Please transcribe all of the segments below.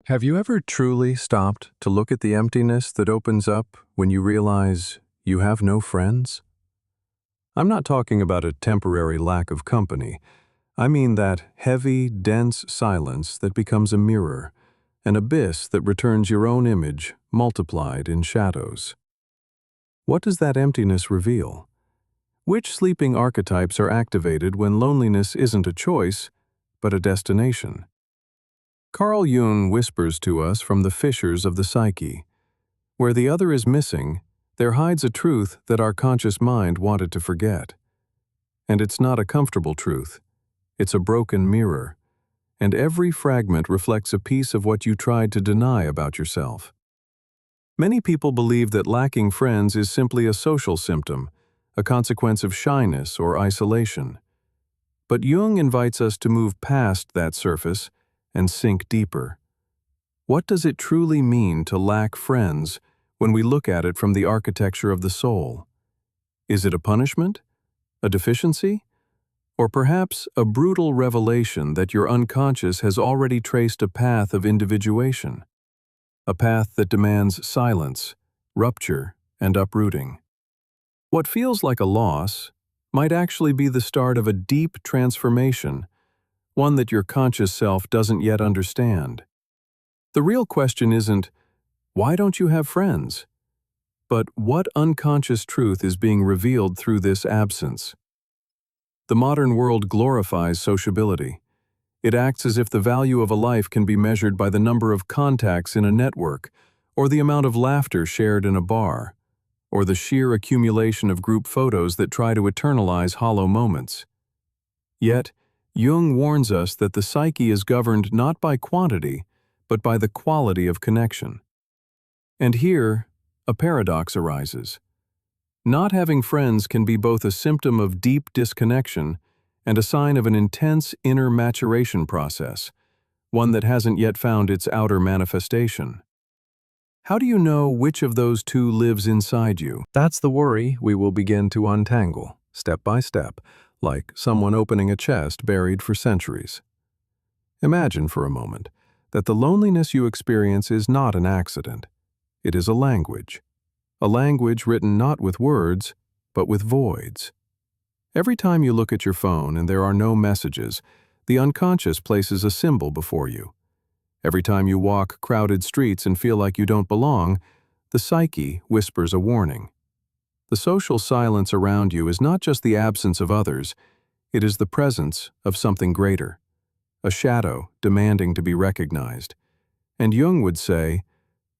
Have you ever truly stopped to look at the emptiness that opens up when you realize you have no friends? I'm not talking about a temporary lack of company. I mean that heavy, dense silence that becomes a mirror, an abyss that returns your own image multiplied in shadows. What does that emptiness reveal? Which sleeping archetypes are activated when loneliness isn't a choice, but a destination? Carl Jung whispers to us from the fissures of the psyche. Where the other is missing, there hides a truth that our conscious mind wanted to forget. And it's not a comfortable truth. It's a broken mirror. And every fragment reflects a piece of what you tried to deny about yourself. Many people believe that lacking friends is simply a social symptom, a consequence of shyness or isolation. But Jung invites us to move past that surface and sink deeper. What does it truly mean to lack friends when we look at it from the architecture of the soul? Is it a punishment? A deficiency? Or perhaps a brutal revelation that your unconscious has already traced a path of individuation? A path that demands silence, rupture, and uprooting. What feels like a loss might actually be the start of a deep transformation, one that your conscious self doesn't yet understand. The real question isn't, why don't you have friends? But what unconscious truth is being revealed through this absence? The modern world glorifies sociability. It acts as if the value of a life can be measured by the number of contacts in a network, or the amount of laughter shared in a bar, or the sheer accumulation of group photos that try to eternalize hollow moments. Yet, Jung warns us that the psyche is governed not by quantity, but by the quality of connection. And here, a paradox arises. Not having friends can be both a symptom of deep disconnection and a sign of an intense inner maturation process, one that hasn't yet found its outer manifestation. How do you know which of those two lives inside you? That's the worry we will begin to untangle, step by step, like someone opening a chest buried for centuries. Imagine for a moment that the loneliness you experience is not an accident. It is a language written not with words, but with voids. Every time you look at your phone and there are no messages, the unconscious places a symbol before you. Every time you walk crowded streets and feel like you don't belong, the psyche whispers a warning. The social silence around you is not just the absence of others, it is the presence of something greater, a shadow demanding to be recognized. And Jung would say,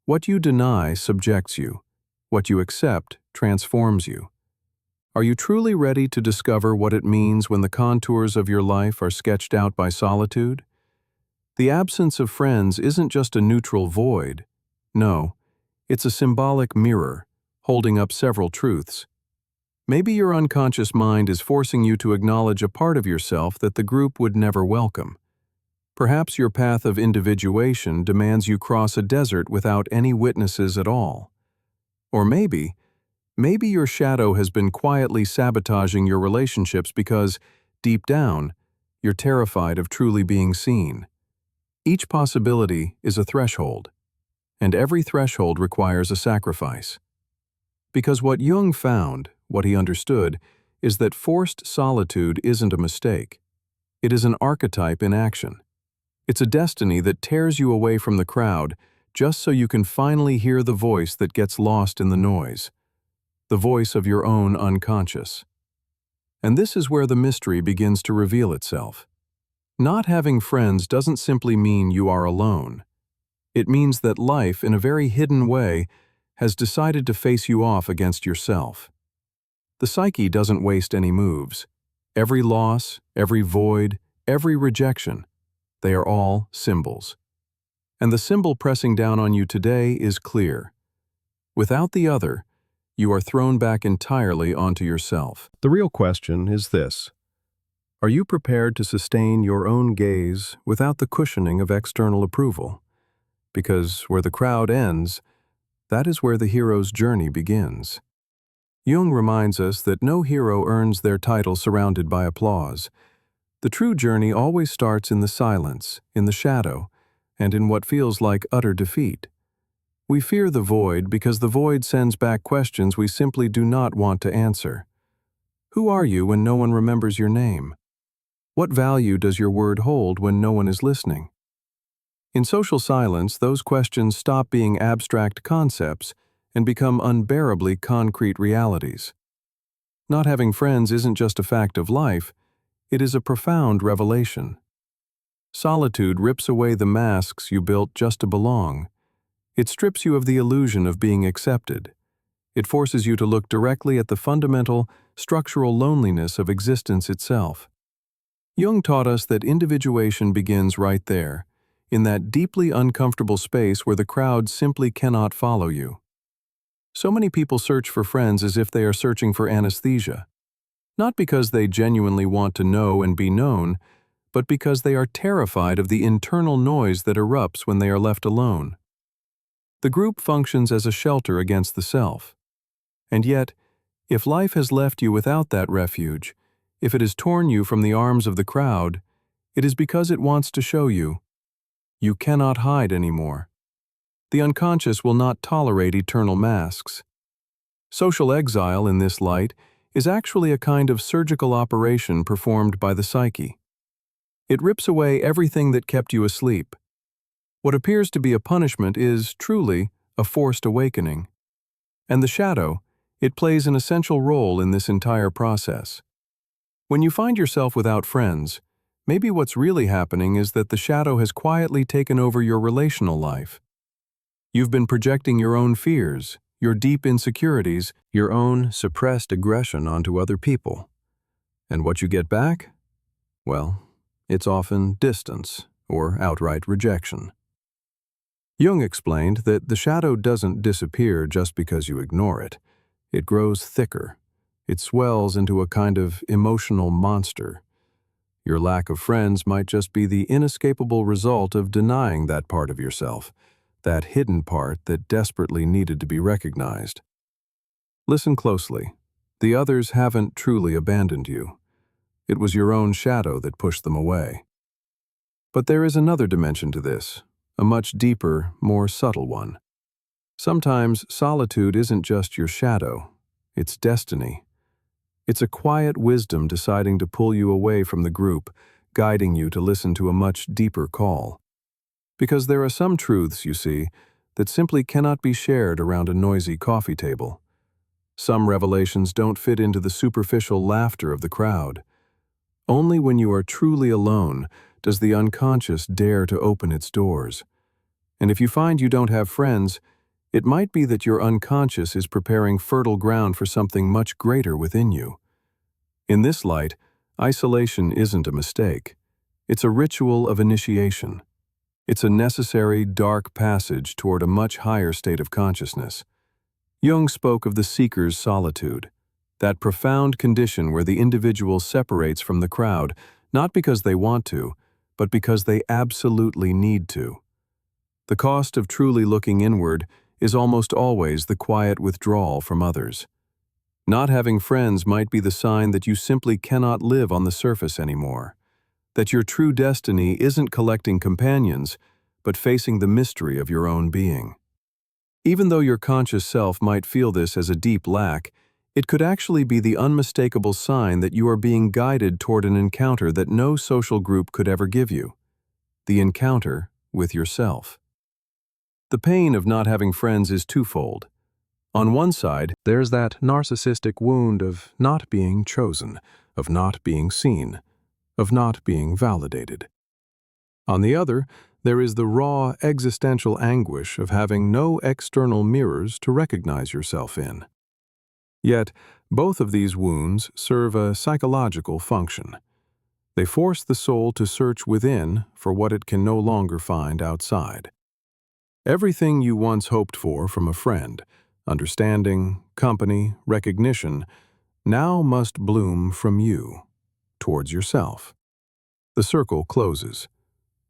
what you deny subjects you, what you accept transforms you. Are you truly ready to discover what it means when the contours of your life are sketched out by solitude? The absence of friends isn't just a neutral void. No, it's a symbolic mirror, holding up several truths. Maybe your unconscious mind is forcing you to acknowledge a part of yourself that the group would never welcome. Perhaps your path of individuation demands you cross a desert without any witnesses at all. Or maybe your shadow has been quietly sabotaging your relationships because, deep down, you're terrified of truly being seen. Each possibility is a threshold, and every threshold requires a sacrifice. Because what Jung found, what he understood, is that forced solitude isn't a mistake. It is an archetype in action. It's a destiny that tears you away from the crowd just so you can finally hear the voice that gets lost in the noise, the voice of your own unconscious. And this is where the mystery begins to reveal itself. Not having friends doesn't simply mean you are alone. It means that life, in a very hidden way, has decided to face you off against yourself. The psyche doesn't waste any moves. Every loss, every void, every rejection, they are all symbols. And the symbol pressing down on you today is clear. Without the other, you are thrown back entirely onto yourself. The real question is this: are you prepared to sustain your own gaze without the cushioning of external approval? Because where the crowd ends, that is where the hero's journey begins. Jung reminds us that no hero earns their title surrounded by applause. The true journey always starts in the silence, in the shadow, and in what feels like utter defeat. We fear the void because the void sends back questions we simply do not want to answer. Who are you when no one remembers your name? What value does your word hold when no one is listening? In social silence, those questions stop being abstract concepts and become unbearably concrete realities. Not having friends isn't just a fact of life, it is a profound revelation. Solitude rips away the masks you built just to belong. It strips you of the illusion of being accepted. It forces you to look directly at the fundamental, structural loneliness of existence itself. Jung taught us that individuation begins right there, in that deeply uncomfortable space where the crowd simply cannot follow you. So many people search for friends as if they are searching for anesthesia, not because they genuinely want to know and be known, but because they are terrified of the internal noise that erupts when they are left alone. The group functions as a shelter against the self. And yet, if life has left you without that refuge, if it has torn you from the arms of the crowd, it is because it wants to show you. You cannot hide anymore. The unconscious will not tolerate eternal masks. Social exile in this light is actually a kind of surgical operation performed by the psyche. It rips away everything that kept you asleep. What appears to be a punishment is, truly, a forced awakening. And the shadow, it plays an essential role in this entire process. When you find yourself without friends, maybe what's really happening is that the shadow has quietly taken over your relational life. You've been projecting your own fears, your deep insecurities, your own suppressed aggression onto other people. And what you get back? Well, it's often distance or outright rejection. Jung explained that the shadow doesn't disappear just because you ignore it. It grows thicker. It swells into a kind of emotional monster. Your lack of friends might just be the inescapable result of denying that part of yourself, that hidden part that desperately needed to be recognized. Listen closely. The others haven't truly abandoned you. It was your own shadow that pushed them away. But there is another dimension to this, a much deeper, more subtle one. Sometimes solitude isn't just your shadow, it's destiny. It's a quiet wisdom deciding to pull you away from the group, guiding you to listen to a much deeper call. Because there are some truths, you see, that simply cannot be shared around a noisy coffee table. Some revelations don't fit into the superficial laughter of the crowd. Only when you are truly alone does the unconscious dare to open its doors. And if you find you don't have friends, it might be that your unconscious is preparing fertile ground for something much greater within you. In this light, isolation isn't a mistake. It's a ritual of initiation. It's a necessary, dark passage toward a much higher state of consciousness. Jung spoke of the seeker's solitude, that profound condition where the individual separates from the crowd, not because they want to, but because they absolutely need to. The cost of truly looking inward is almost always the quiet withdrawal from others. Not having friends might be the sign that you simply cannot live on the surface anymore, that your true destiny isn't collecting companions, but facing the mystery of your own being. Even though your conscious self might feel this as a deep lack, it could actually be the unmistakable sign that you are being guided toward an encounter that no social group could ever give you, the encounter with yourself. The pain of not having friends is twofold. On one side, there's that narcissistic wound of not being chosen, of not being seen, of not being validated. On the other, there is the raw existential anguish of having no external mirrors to recognize yourself in. Yet, both of these wounds serve a psychological function. They force the soul to search within for what it can no longer find outside. Everything you once hoped for from a friend, understanding, company, recognition, now must bloom from you, towards yourself. The circle closes.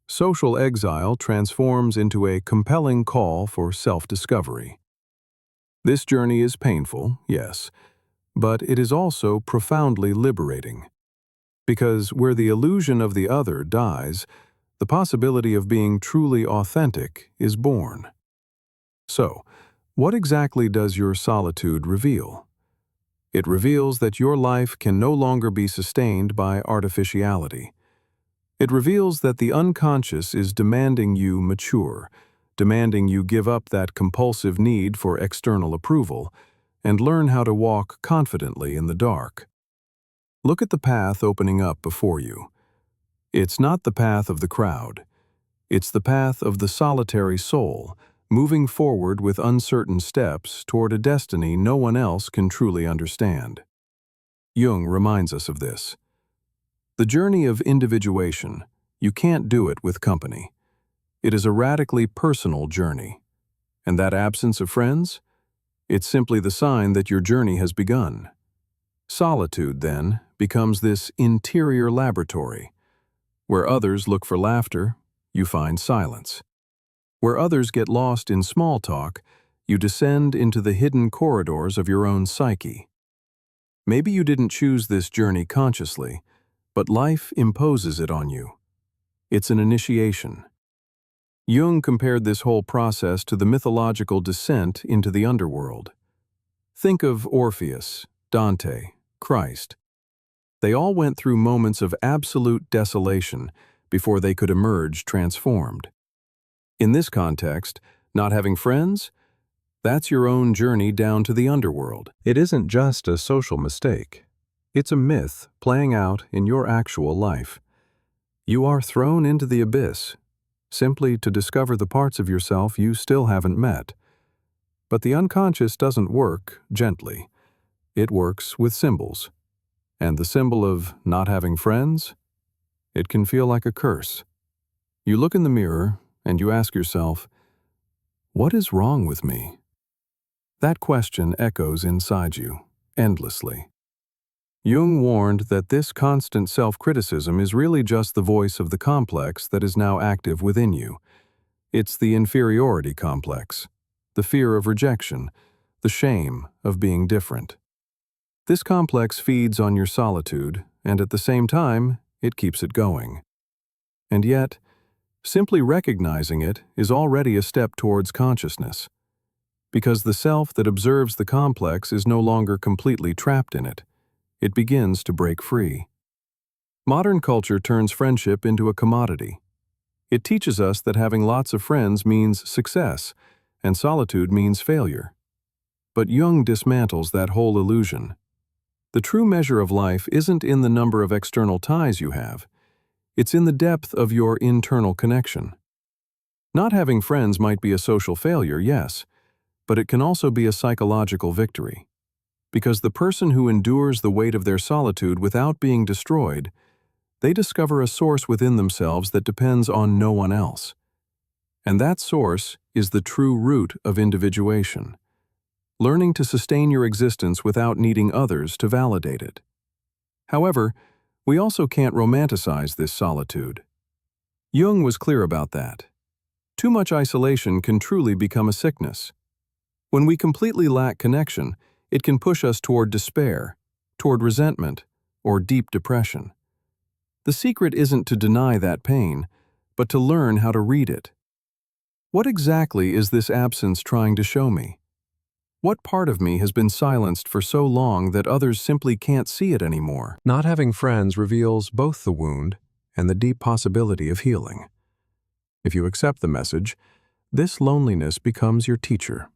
Social exile transforms into a compelling call for self-discovery. This journey is painful, yes, but it is also profoundly liberating. Because where the illusion of the other dies, The possibility of being truly authentic is born. So, what exactly does your solitude reveal? It reveals that your life can no longer be sustained by artificiality. It reveals that the unconscious is demanding you mature, demanding you give up that compulsive need for external approval, and learn how to walk confidently in the dark. Look at the path opening up before you. It's not the path of the crowd. It's the path of the solitary soul, moving forward with uncertain steps toward a destiny no one else can truly understand. Jung reminds us of this. The journey of individuation, you can't do it with company. It is a radically personal journey. And that absence of friends? It's simply the sign that your journey has begun. Solitude, then, becomes this interior laboratory. Where others look for laughter, you find silence. Where others get lost in small talk, you descend into the hidden corridors of your own psyche. Maybe you didn't choose this journey consciously, but life imposes it on you. It's an initiation. Jung compared this whole process to the mythological descent into the underworld. Think of Orpheus, Dante, Christ. They all went through moments of absolute desolation before they could emerge transformed. In this context, not having friends? That's your own journey down to the underworld. It isn't just a social mistake. It's a myth playing out in your actual life. You are thrown into the abyss, simply to discover the parts of yourself you still haven't met. But the unconscious doesn't work gently. It works with symbols. And the symbol of not having friends? It can feel like a curse. You look in the mirror and you ask yourself, what is wrong with me? That question echoes inside you, endlessly. Jung warned that this constant self-criticism is really just the voice of the complex that is now active within you. It's the inferiority complex, the fear of rejection, the shame of being different. This complex feeds on your solitude, and at the same time, it keeps it going. And yet, simply recognizing it is already a step towards consciousness, because the self that observes the complex is no longer completely trapped in it. It begins to break free. Modern culture turns friendship into a commodity. It teaches us that having lots of friends means success, and solitude means failure. But Jung dismantles that whole illusion. The true measure of life isn't in the number of external ties you have. It's in the depth of your internal connection. Not having friends might be a social failure, yes, but it can also be a psychological victory. Because the person who endures the weight of their solitude without being destroyed, they discover a source within themselves that depends on no one else. And that source is the true root of individuation. Learning to sustain your existence without needing others to validate it. However, we also can't romanticize this solitude. Jung was clear about that. Too much isolation can truly become a sickness. When we completely lack connection, it can push us toward despair, toward resentment, or deep depression. The secret isn't to deny that pain, but to learn how to read it. What exactly is this absence trying to show me? What part of me has been silenced for so long that others simply can't see it anymore? Not having friends reveals both the wound and the deep possibility of healing. If you accept the message, this loneliness becomes your teacher.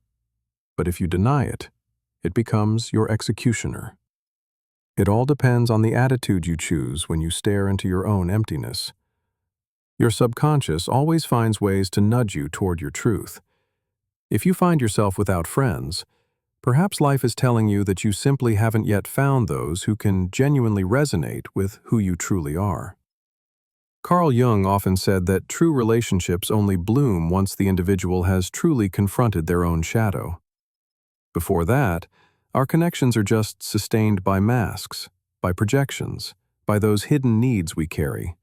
But if you deny it, it becomes your executioner. It all depends on the attitude you choose when you stare into your own emptiness. Your subconscious always finds ways to nudge you toward your truth. If you find yourself without friends, perhaps life is telling you that you simply haven't yet found those who can genuinely resonate with who you truly are. Carl Jung often said that true relationships only bloom once the individual has truly confronted their own shadow. Before that, our connections are just sustained by masks, by projections, by those hidden needs we carry.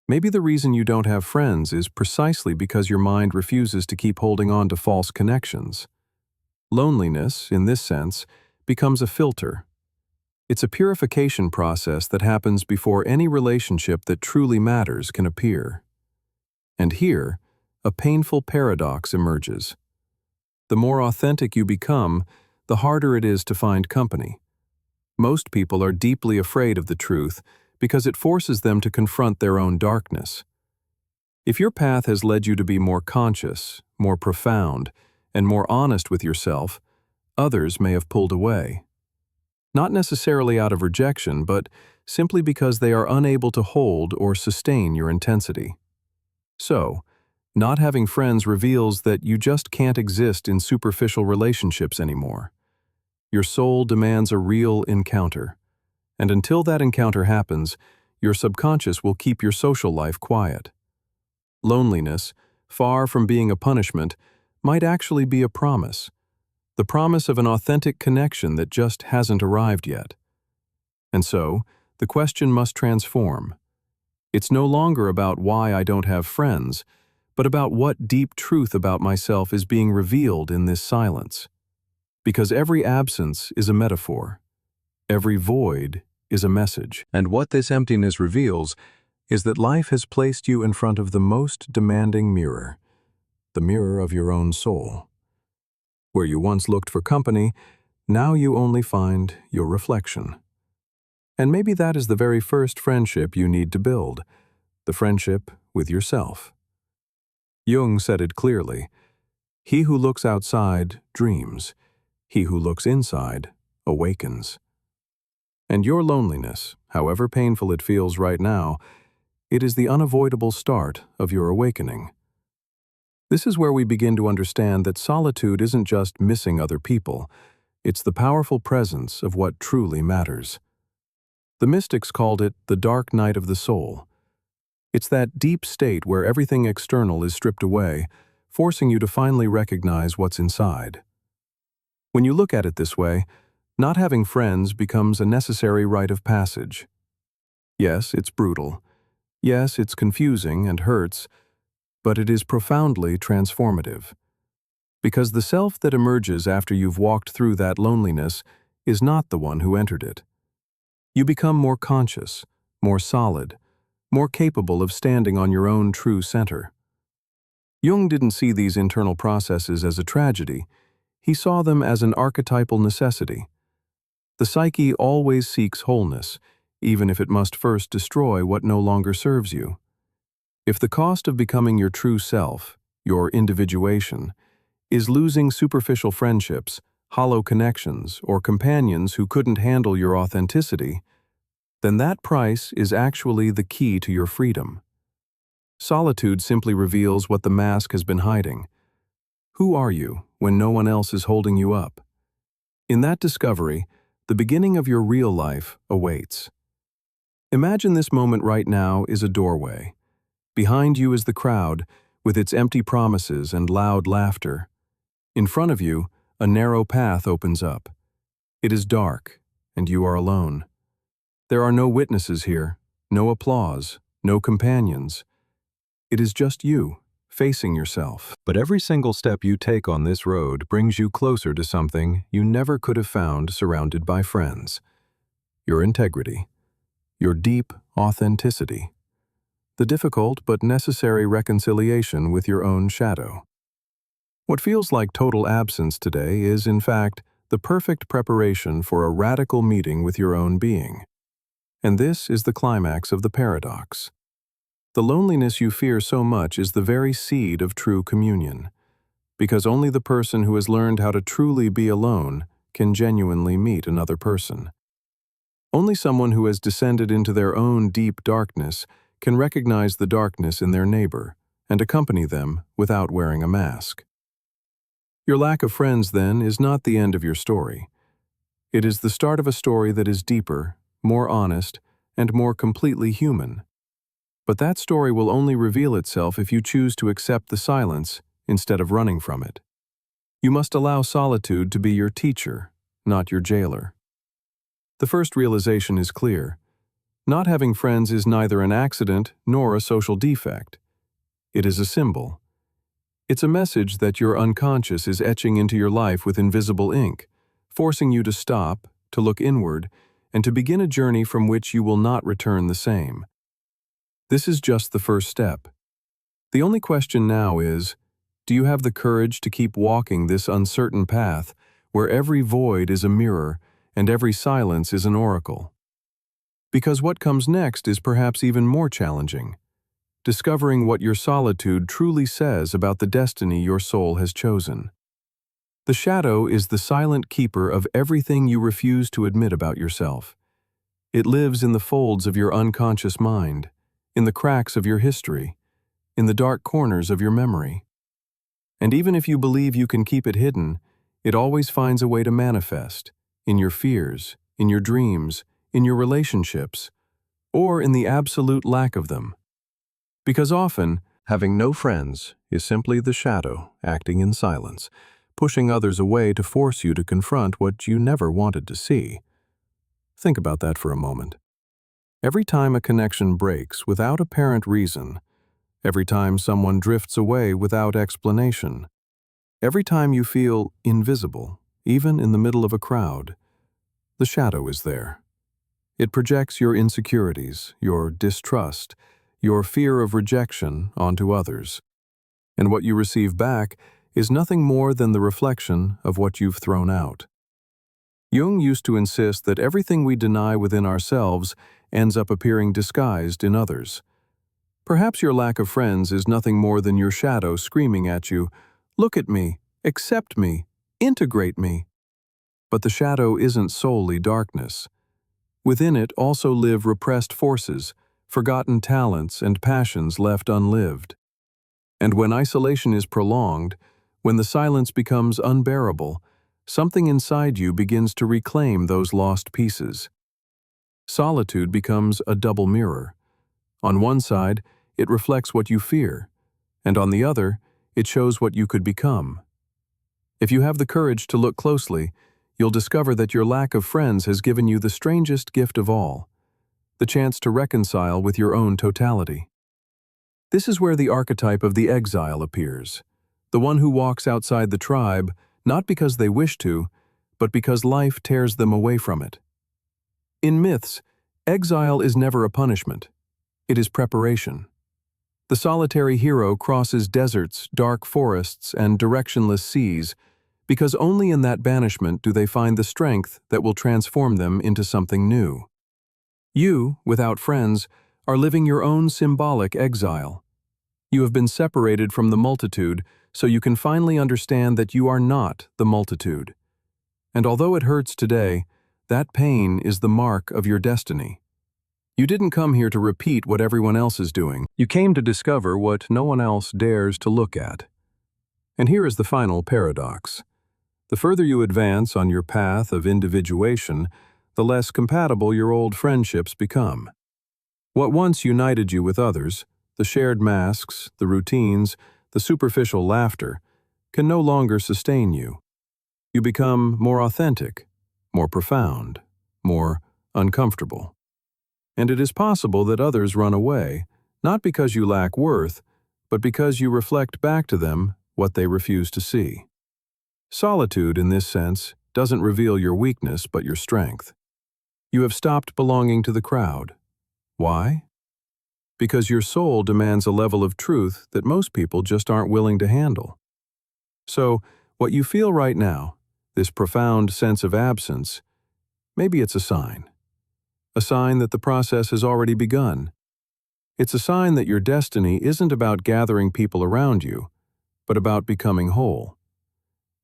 Maybe the reason you don't have friends is precisely because your mind refuses to keep holding on to false connections. Loneliness, in this sense, becomes a filter. It's a purification process that happens before any relationship that truly matters can appear. And here, a painful paradox emerges. The more authentic you become, the harder it is to find company. Most people are deeply afraid of the truth because it forces them to confront their own darkness. If your path has led you to be more conscious, more profound, and more honest with yourself, others may have pulled away. Not necessarily out of rejection, but simply because they are unable to hold or sustain your intensity. So, not having friends reveals that you just can't exist in superficial relationships anymore. Your soul demands a real encounter. And until that encounter happens, your subconscious will keep your social life quiet. Loneliness, far from being a punishment, might actually be a promise. The promise of an authentic connection that just hasn't arrived yet. And so, the question must transform. It's no longer about why I don't have friends, but about what deep truth about myself is being revealed in this silence. Because every absence is a metaphor. Every void is a message. And what this emptiness reveals is that life has placed you in front of the most demanding mirror, the mirror of your own soul. Where you once looked for company, now you only find your reflection. And maybe that is the very first friendship you need to build, the friendship with yourself. Jung said it clearly, "He who looks outside dreams, he who looks inside awakens." And your loneliness, however painful it feels right now, it is the unavoidable start of your awakening. This is where we begin to understand that solitude isn't just missing other people, it's the powerful presence of what truly matters. The mystics called it the dark night of the soul. It's that deep state where everything external is stripped away, forcing you to finally recognize what's inside. When you look at it this way, not having friends becomes a necessary rite of passage. Yes, it's brutal. Yes, it's confusing and hurts, but it is profoundly transformative. Because the self that emerges after you've walked through that loneliness is not the one who entered it. You become more conscious, more solid, more capable of standing on your own true center. Jung didn't see these internal processes as a tragedy. He saw them as an archetypal necessity. The psyche always seeks wholeness, even if it must first destroy what no longer serves you. If the cost of becoming your true self, your individuation, is losing superficial friendships, hollow connections, or companions who couldn't handle your authenticity, then that price is actually the key to your freedom. Solitude simply reveals what the mask has been hiding. Who are you when no one else is holding you up? In that discovery, the beginning of your real life awaits. Imagine this moment right now is a doorway. Behind you is the crowd, with its empty promises and loud laughter. In front of you, a narrow path opens up. It is dark, and you are alone. There are no witnesses here, no applause, no companions. It is just you, facing yourself. But every single step you take on this road brings you closer to something you never could have found surrounded by friends. Your integrity. Your deep authenticity. The difficult but necessary reconciliation with your own shadow. What feels like total absence today is, in fact, the perfect preparation for a radical meeting with your own being. And this is the climax of the paradox. The loneliness you fear so much is the very seed of true communion, because only the person who has learned how to truly be alone can genuinely meet another person. Only someone who has descended into their own deep darkness can recognize the darkness in their neighbor and accompany them without wearing a mask. Your lack of friends, then, is not the end of your story. It is the start of a story that is deeper, more honest, and more completely human. But that story will only reveal itself if you choose to accept the silence instead of running from it. You must allow solitude to be your teacher, not your jailer. The first realization is clear. Not having friends is neither an accident nor a social defect. It is a symbol. It's a message that your unconscious is etching into your life with invisible ink, forcing you to stop, to look inward, and to begin a journey from which you will not return the same. This is just the first step. The only question now is, do you have the courage to keep walking this uncertain path where every void is a mirror and every silence is an oracle? Because what comes next is perhaps even more challenging, discovering what your solitude truly says about the destiny your soul has chosen. The shadow is the silent keeper of everything you refuse to admit about yourself. It lives in the folds of your unconscious mind, in the cracks of your history, in the dark corners of your memory. And even if you believe you can keep it hidden, it always finds a way to manifest, in your fears, in your dreams, in your relationships, or in the absolute lack of them. Because often, having no friends is simply the shadow acting in silence, pushing others away to force you to confront what you never wanted to see. Think about that for a moment. Every time a connection breaks without apparent reason, every time someone drifts away without explanation, every time you feel invisible, even in the middle of a crowd, the shadow is there. It projects your insecurities, your distrust, your fear of rejection onto others. And what you receive back is nothing more than the reflection of what you've thrown out. Jung used to insist that everything we deny within ourselves ends up appearing disguised in others. Perhaps your lack of friends is nothing more than your shadow screaming at you, "Look at me, accept me, integrate me." But the shadow isn't solely darkness. Within it also live repressed forces, forgotten talents, and passions left unlived. And when isolation is prolonged, when the silence becomes unbearable, something inside you begins to reclaim those lost pieces. Solitude becomes a double mirror. On one side, it reflects what you fear, and on the other, it shows what you could become. If you have the courage to look closely, you'll discover that your lack of friends has given you the strangest gift of all, the chance to reconcile with your own totality. This is where the archetype of the exile appears, the one who walks outside the tribe, not because they wish to, but because life tears them away from it. In myths, exile is never a punishment. It is preparation. The solitary hero crosses deserts, dark forests, and directionless seas, because only in that banishment do they find the strength that will transform them into something new. You, without friends, are living your own symbolic exile. You have been separated from the multitude, so you can finally understand that you are not the multitude. And although it hurts today, that pain is the mark of your destiny. You didn't come here to repeat what everyone else is doing. You came to discover what no one else dares to look at. And here is the final paradox. The further you advance on your path of individuation, the less compatible your old friendships become. What once united you with others, the shared masks, the routines, the superficial laughter, can no longer sustain you. You become more authentic, more profound, more uncomfortable. And it is possible that others run away, not because you lack worth, but because you reflect back to them what they refuse to see. Solitude, in this sense, doesn't reveal your weakness but your strength. You have stopped belonging to the crowd. Why? Because your soul demands a level of truth that most people just aren't willing to handle. So, what you feel right now, this profound sense of absence, maybe it's a sign that the process has already begun. It's a sign that your destiny isn't about gathering people around you, but about becoming whole.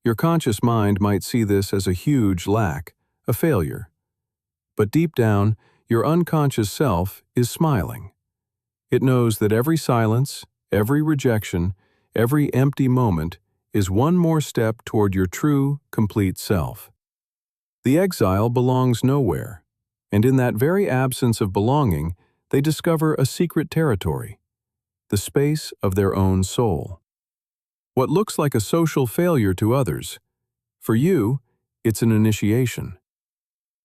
Your conscious mind might see this as a huge lack, a failure. But deep down, your unconscious self is smiling. It knows that every silence, every rejection, every empty moment is one more step toward your true, complete self. The exile belongs nowhere, and in that very absence of belonging, they discover a secret territory, the space of their own soul. What looks like a social failure to others, for you, it's an initiation.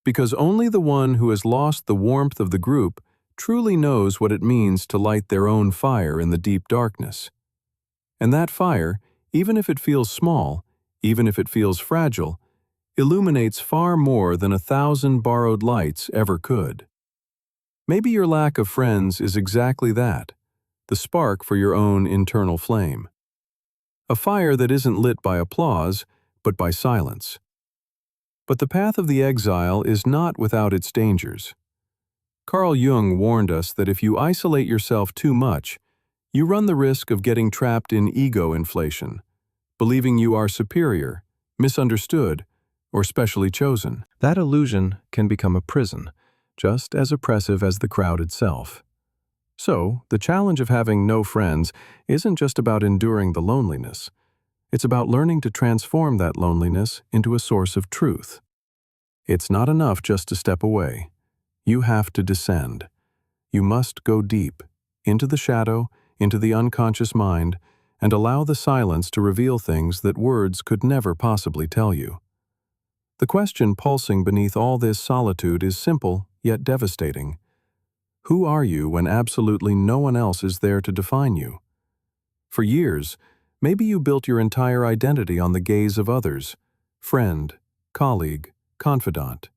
Because only the one who has lost the warmth of the group truly knows what it means to light their own fire in the deep darkness. And that fire, even if it feels small, even if it feels fragile, illuminates far more than 1,000 borrowed lights ever could. Maybe your lack of friends is exactly that, the spark for your own internal flame. A fire that isn't lit by applause, but by silence. But the path of the exile is not without its dangers. Carl Jung warned us that if you isolate yourself too much, you run the risk of getting trapped in ego inflation, believing you are superior, misunderstood, or specially chosen. That illusion can become a prison, just as oppressive as the crowd itself. So, the challenge of having no friends isn't just about enduring the loneliness. It's about learning to transform that loneliness into a source of truth. It's not enough just to step away. You have to descend. You must go deep, into the shadow, into the unconscious mind, and allow the silence to reveal things that words could never possibly tell you. The question pulsing beneath all this solitude is simple, yet devastating. Who are you when absolutely no one else is there to define you? For years, maybe you built your entire identity on the gaze of others, friend, colleague, confidant.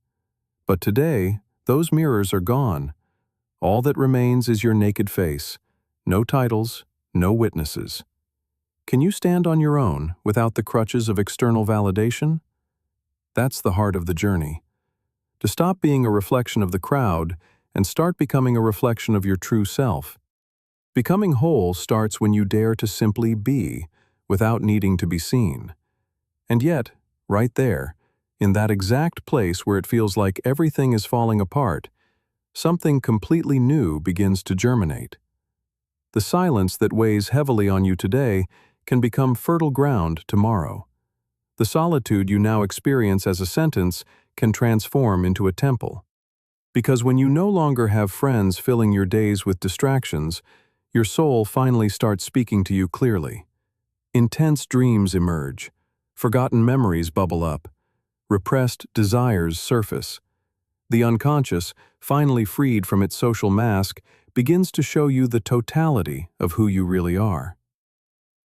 But today, those mirrors are gone. All that remains is your naked face. No titles, no witnesses. Can you stand on your own without the crutches of external validation? That's the heart of the journey. To stop being a reflection of the crowd and start becoming a reflection of your true self. Becoming whole starts when you dare to simply be, without needing to be seen. And yet, right there, in that exact place where it feels like everything is falling apart, something completely new begins to germinate. The silence that weighs heavily on you today can become fertile ground tomorrow. The solitude you now experience as a sentence can transform into a temple. Because when you no longer have friends filling your days with distractions, your soul finally starts speaking to you clearly. Intense dreams emerge, forgotten memories bubble up, repressed desires surface. The unconscious, finally freed from its social mask, begins to show you the totality of who you really are.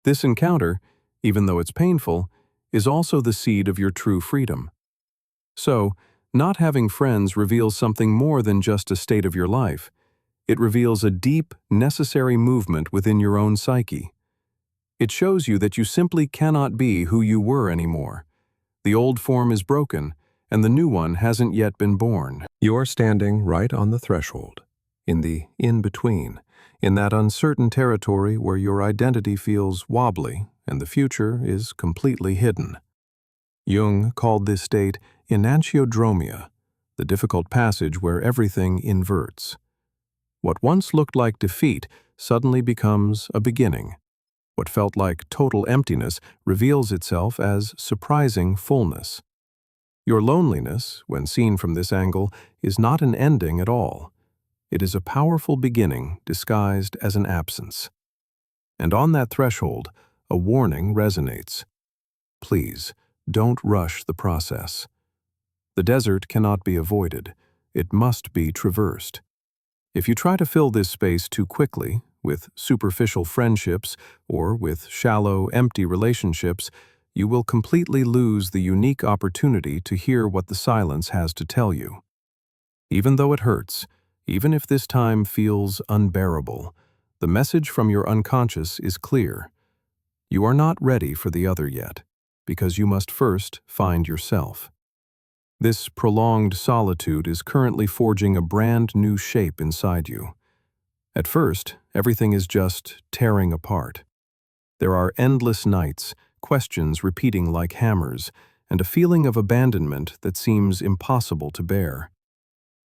This encounter, even though it's painful, is also the seed of your true freedom. So, not having friends reveals something more than just a state of your life. It reveals a deep, necessary movement within your own psyche. It shows you that you simply cannot be who you were anymore. The old form is broken, and the new one hasn't yet been born. You're standing right on the threshold, in the in-between, in that uncertain territory where your identity feels wobbly and the future is completely hidden. Jung called this state initiatodromia, the difficult passage where everything inverts. What once looked like defeat suddenly becomes a beginning. What felt like total emptiness reveals itself as surprising fullness. Your loneliness, when seen from this angle, is not an ending at all. It is a powerful beginning disguised as an absence. And on that threshold, a warning resonates. Please, don't rush the process. The desert cannot be avoided. It must be traversed. If you try to fill this space too quickly, with superficial friendships or with shallow, empty relationships, you will completely lose the unique opportunity to hear what the silence has to tell you. Even though it hurts, even if this time feels unbearable, the message from your unconscious is clear. You are not ready for the other yet, because you must first find yourself. This prolonged solitude is currently forging a brand new shape inside you. At first, everything is just tearing apart. There are endless nights, questions repeating like hammers, and a feeling of abandonment that seems impossible to bear.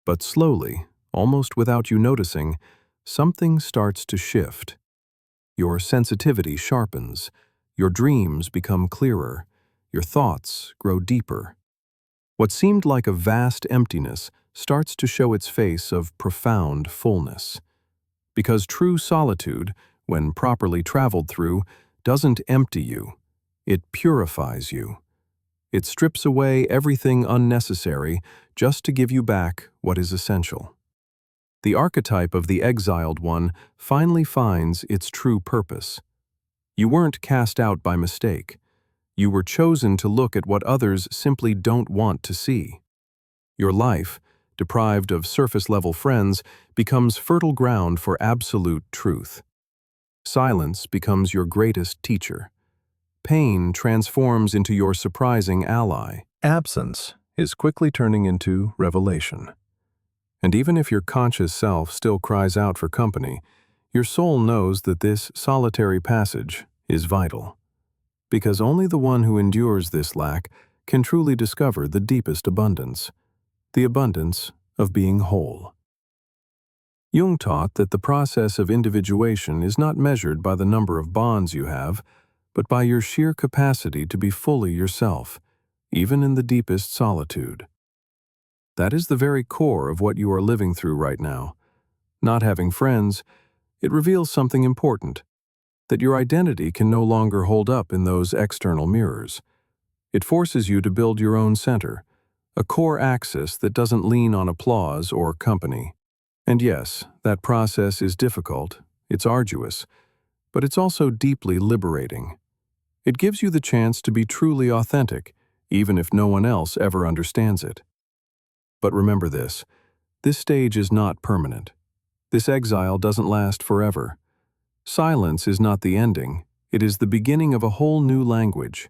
But slowly, almost without you noticing, something starts to shift. Your sensitivity sharpens, your dreams become clearer, your thoughts grow deeper. What seemed like a vast emptiness starts to show its face of profound fullness. Because true solitude, when properly traveled through, doesn't empty you. It purifies you. It strips away everything unnecessary just to give you back what is essential. The archetype of the exiled one finally finds its true purpose. You weren't cast out by mistake. You were chosen to look at what others simply don't want to see. Your life, deprived of surface-level friends, becomes fertile ground for absolute truth. Silence becomes your greatest teacher. Pain transforms into your surprising ally. Absence is quickly turning into revelation. And even if your conscious self still cries out for company, your soul knows that this solitary passage is vital. Because only the one who endures this lack can truly discover the deepest abundance, the abundance of being whole. Jung taught that the process of individuation is not measured by the number of bonds you have, but by your sheer capacity to be fully yourself, even in the deepest solitude. That is the very core of what you are living through right now. Not having friends, it reveals something important, that your identity can no longer hold up in those external mirrors. It forces you to build your own center, a core axis that doesn't lean on applause or company. And yes, that process is difficult, it's arduous, but it's also deeply liberating. It gives you the chance to be truly authentic, even if no one else ever understands it. But remember this stage is not permanent. This exile doesn't last forever. Silence is not the ending, it is the beginning of a whole new language.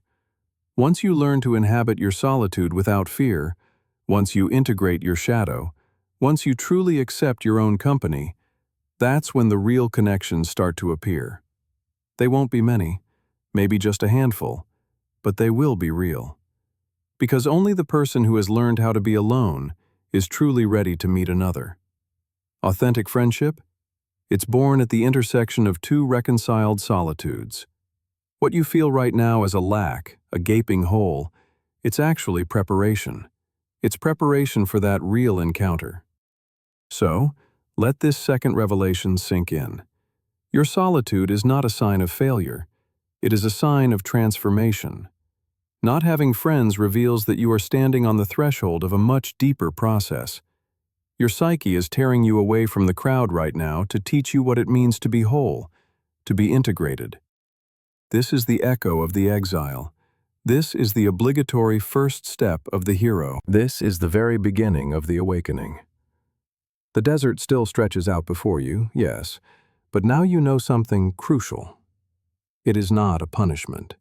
Once you learn to inhabit your solitude without fear, once you integrate your shadow, once you truly accept your own company, that's when the real connections start to appear. They won't be many, maybe just a handful, but they will be real. Because only the person who has learned how to be alone is truly ready to meet another. Authentic friendship? It's born at the intersection of two reconciled solitudes. What you feel right now as a lack, a gaping hole, it's actually preparation. It's preparation for that real encounter. So, let this second revelation sink in. Your solitude is not a sign of failure. It is a sign of transformation. Not having friends reveals that you are standing on the threshold of a much deeper process. Your psyche is tearing you away from the crowd right now to teach you what it means to be whole, to be integrated. This is the echo of the exile. This is the obligatory first step of the hero. This is the very beginning of the awakening. The desert still stretches out before you, yes, but now you know something crucial. It is not a punishment.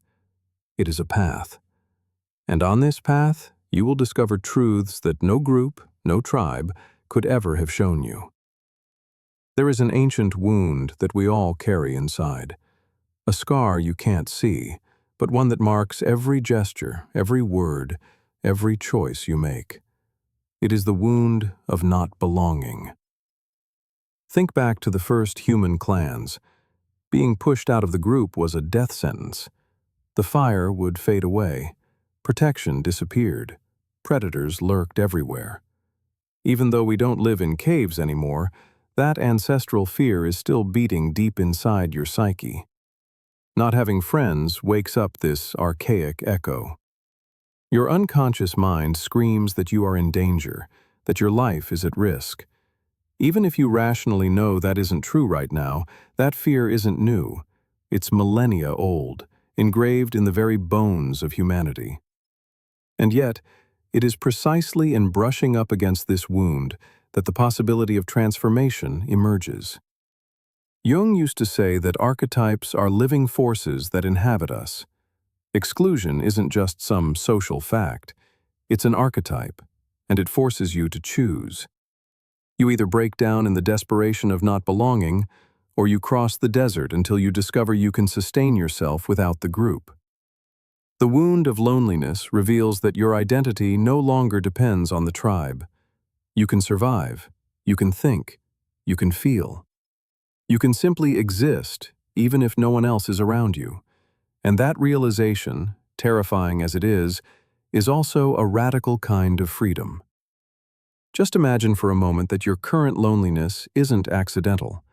It is a path. And on this path, you will discover truths that no group, no tribe, could ever have shown you. There is an ancient wound that we all carry inside. A scar you can't see, but one that marks every gesture, every word, every choice you make. It is the wound of not belonging. Think back to the first human clans. Being pushed out of the group was a death sentence. The fire would fade away. Protection disappeared. Predators lurked everywhere. Even though we don't live in caves anymore, that ancestral fear is still beating deep inside your psyche. Not having friends wakes up this archaic echo. Your unconscious mind screams that you are in danger, that your life is at risk. Even if you rationally know that isn't true right now, that fear isn't new. It's millennia old, engraved in the very bones of humanity. And yet, it is precisely in brushing up against this wound that the possibility of transformation emerges. Jung used to say that archetypes are living forces that inhabit us. Exclusion isn't just some social fact. It's an archetype, and it forces you to choose. You either break down in the desperation of not belonging, or you cross the desert until you discover you can sustain yourself without the group. The wound of loneliness reveals that your identity no longer depends on the tribe. You can survive, you can think, you can feel. You can simply exist, even if no one else is around you. And that realization, terrifying as it is also a radical kind of freedom. Just imagine for a moment that your current loneliness isn't accidental.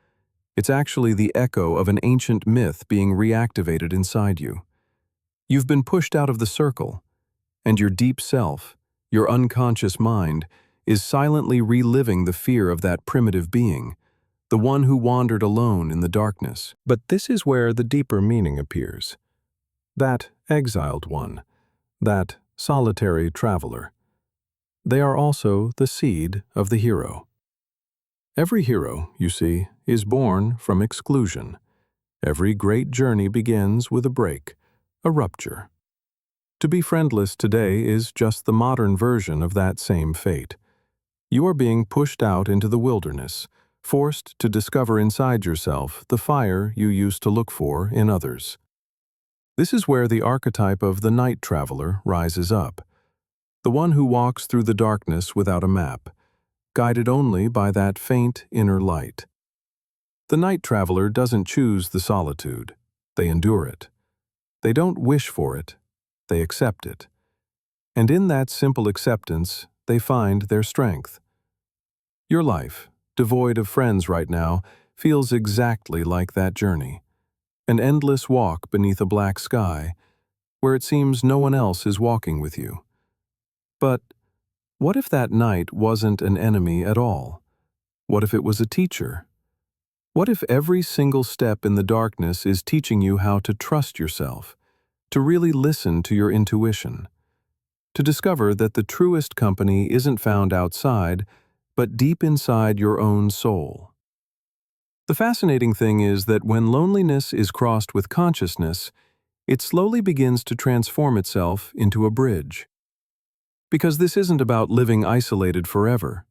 It's actually the echo of an ancient myth being reactivated inside you. You've been pushed out of the circle, and your deep self, your unconscious mind, is silently reliving the fear of that primitive being, the one who wandered alone in the darkness. But this is where the deeper meaning appears. That exiled one, that solitary traveler. They are also the seed of the hero. Every hero, you see, is born from exclusion. Every great journey begins with a break, a rupture. To be friendless today is just the modern version of that same fate. You are being pushed out into the wilderness, forced to discover inside yourself the fire you used to look for in others. This is where the archetype of the night traveler rises up, the one who walks through the darkness without a map, guided only by that faint inner light. The night traveler doesn't choose the solitude, they endure it. They don't wish for it, they accept it. And in that simple acceptance, they find their strength. Your life, devoid of friends right now, feels exactly like that journey. An endless walk beneath a black sky, where it seems no one else is walking with you. But what if that night wasn't an enemy at all? What if it was a teacher? What if every single step in the darkness is teaching you how to trust yourself, to really listen to your intuition, to discover that the truest company isn't found outside, but deep inside your own soul? The fascinating thing is that when loneliness is crossed with consciousness, it slowly begins to transform itself into a bridge. Because this isn't about living isolated forever.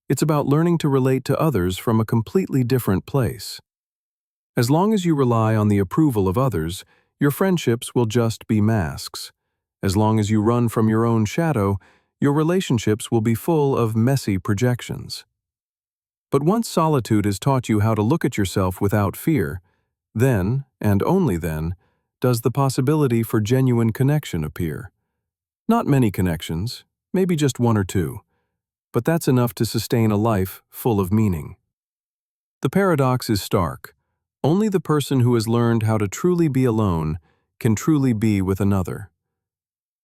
It's about learning to relate to others from a completely different place. As long as you rely on the approval of others, your friendships will just be masks. As long as you run from your own shadow, your relationships will be full of messy projections. But once solitude has taught you how to look at yourself without fear, then, and only then, does the possibility for genuine connection appear. Not many connections, maybe just one or two, but that's enough to sustain a life full of meaning. The paradox is stark. Only the person who has learned how to truly be alone can truly be with another.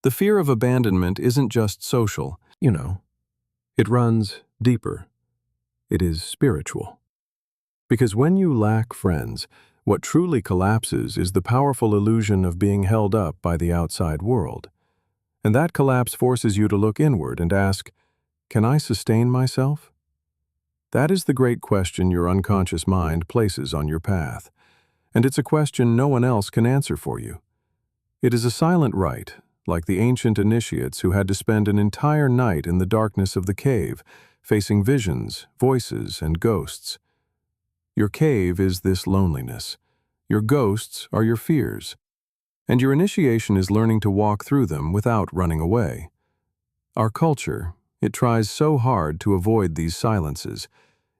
The fear of abandonment isn't just social, it runs deeper. It is spiritual. Because when you lack friends, what truly collapses is the powerful illusion of being held up by the outside world. And that collapse forces you to look inward and ask, can I sustain myself? That is the great question your unconscious mind places on your path, and it's a question no one else can answer for you. It is a silent rite, like the ancient initiates who had to spend an entire night in the darkness of the cave, facing visions, voices, and ghosts. Your cave is this loneliness. Your ghosts are your fears. And your initiation is learning to walk through them without running away. Our culture, it tries so hard to avoid these silences.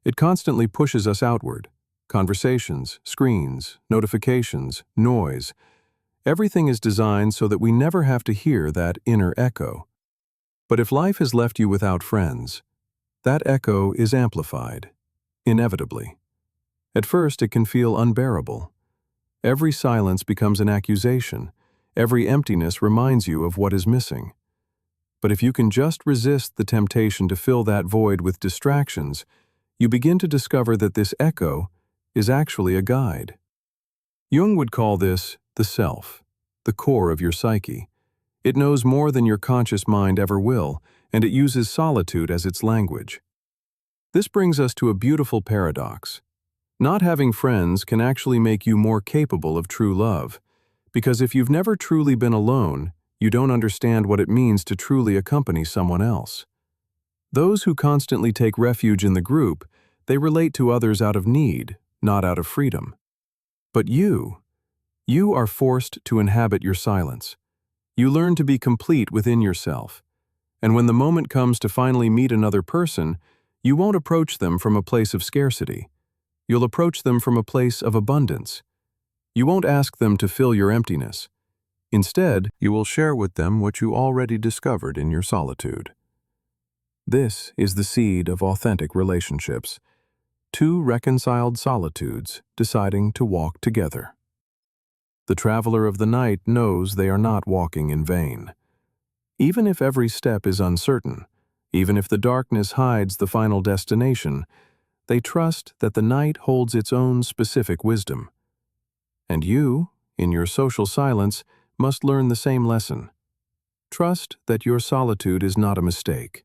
It constantly pushes us outward. Conversations, screens, notifications, noise. Everything is designed so that we never have to hear that inner echo. But if life has left you without friends, that echo is amplified, inevitably. At first, it can feel unbearable. Every silence becomes an accusation. Every emptiness reminds you of what is missing. But if you can just resist the temptation to fill that void with distractions, you begin to discover that this echo is actually a guide. Jung would call this the self, the core of your psyche. It knows more than your conscious mind ever will, and it uses solitude as its language. This brings us to a beautiful paradox. Not having friends can actually make you more capable of true love, because if you've never truly been alone, you don't understand what it means to truly accompany someone else. Those who constantly take refuge in the group, they relate to others out of need, not out of freedom. But you are forced to inhabit your silence. You learn to be complete within yourself. And when the moment comes to finally meet another person, you won't approach them from a place of scarcity. You'll approach them from a place of abundance. You won't ask them to fill your emptiness. Instead, you will share with them what you already discovered in your solitude. This is the seed of authentic relationships. Two reconciled solitudes deciding to walk together. The traveler of the night knows they are not walking in vain. Even if every step is uncertain, even if the darkness hides the final destination, they trust that the night holds its own specific wisdom. And you, in your social silence, must learn the same lesson. Trust that your solitude is not a mistake.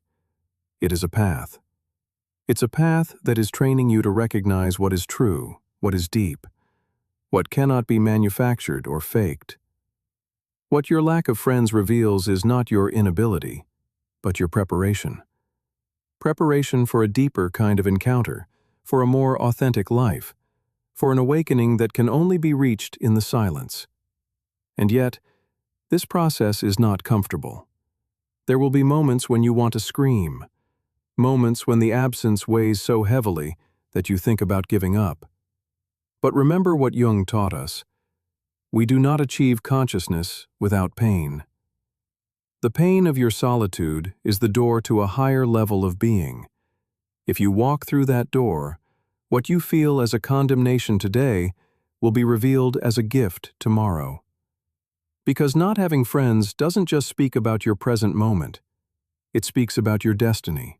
It is a path. It's a path that is training you to recognize what is true, what is deep, what cannot be manufactured or faked. What your lack of friends reveals is not your inability, but your preparation. Preparation for a deeper kind of encounter, for a more authentic life, for an awakening that can only be reached in the silence. And yet, this process is not comfortable. There will be moments when you want to scream, moments when the absence weighs so heavily that you think about giving up. But remember what Jung taught us. We do not achieve consciousness without pain. The pain of your solitude is the door to a higher level of being. If you walk through that door, what you feel as a condemnation today will be revealed as a gift tomorrow. Because not having friends doesn't just speak about your present moment. It speaks about your destiny.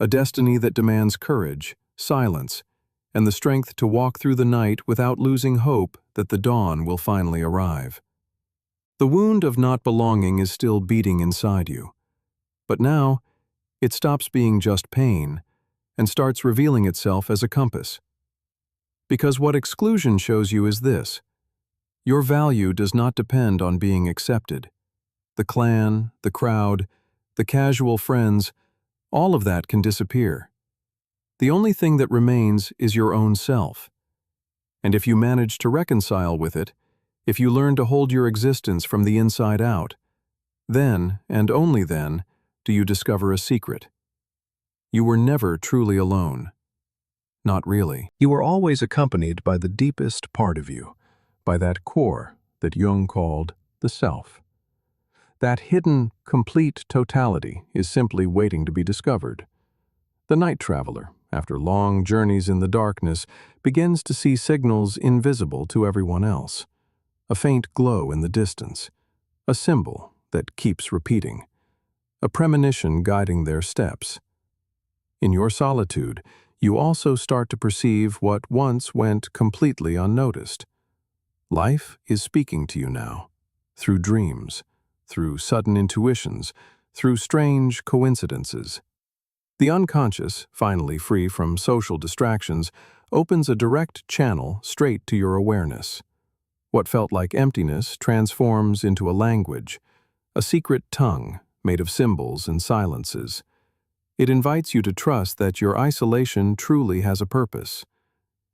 A destiny that demands courage, silence, and the strength to walk through the night without losing hope that the dawn will finally arrive. The wound of not belonging is still beating inside you. But now, it stops being just pain and starts revealing itself as a compass. Because what exclusion shows you is this: your value does not depend on being accepted. The clan, the crowd, the casual friends, all of that can disappear. The only thing that remains is your own self. And if you manage to reconcile with it, if you learn to hold your existence from the inside out, then, and only then, do you discover a secret. You were never truly alone. Not really. You were always accompanied by the deepest part of you, by that core that Jung called the self. That hidden, complete totality is simply waiting to be discovered. The night traveler, after long journeys in the darkness, begins to see signals invisible to everyone else. A faint glow in the distance, a symbol that keeps repeating, a premonition guiding their steps. In your solitude, you also start to perceive what once went completely unnoticed. Life is speaking to you now, through dreams, through sudden intuitions, through strange coincidences. The unconscious, finally free from social distractions, opens a direct channel straight to your awareness. What felt like emptiness transforms into a language, a secret tongue made of symbols and silences. It invites you to trust that your isolation truly has a purpose.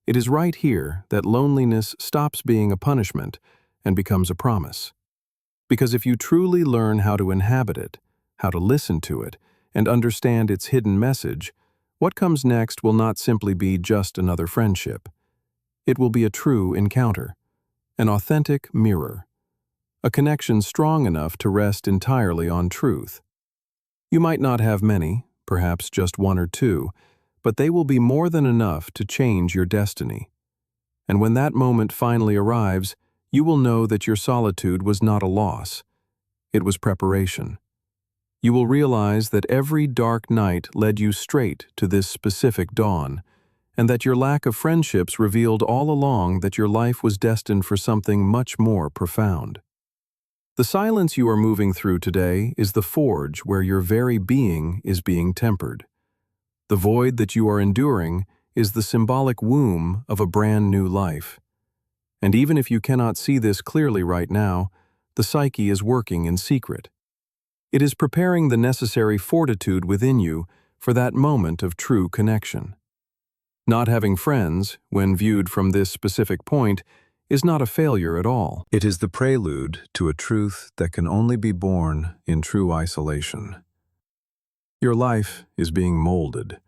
It is right here that loneliness stops being a punishment and becomes a promise. Because if you truly learn how to inhabit it, how to listen to it, and understand its hidden message, what comes next will not simply be just another friendship. It will be a true encounter, an authentic mirror, a connection strong enough to rest entirely on truth. You might not have many, perhaps just one or two, but they will be more than enough to change your destiny. And when that moment finally arrives, you will know that your solitude was not a loss. It was preparation. You will realize that every dark night led you straight to this specific dawn, and that your lack of friendships revealed all along that your life was destined for something much more profound. The silence you are moving through today is the forge where your very being is being tempered. The void that you are enduring is the symbolic womb of a brand new life. And even if you cannot see this clearly right now, the psyche is working in secret. It is preparing the necessary fortitude within you for that moment of true connection. Not having friends, when viewed from this specific point, is not a failure at all. It is the prelude to a truth that can only be born in true isolation. Your life is being molded.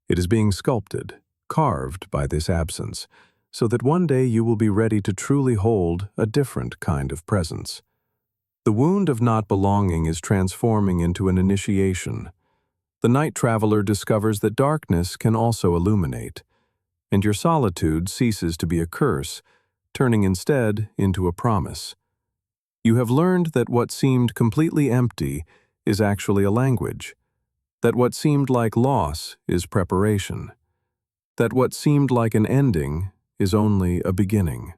It is being sculpted, carved by this absence, so that one day you will be ready to truly hold a different kind of presence. The wound of not belonging is transforming into an initiation. The night traveler discovers that darkness can also illuminate, and your solitude ceases to be a curse, turning instead into a promise. You have learned that what seemed completely empty is actually a language, that what seemed like loss is preparation, that what seemed like an ending is only a beginning.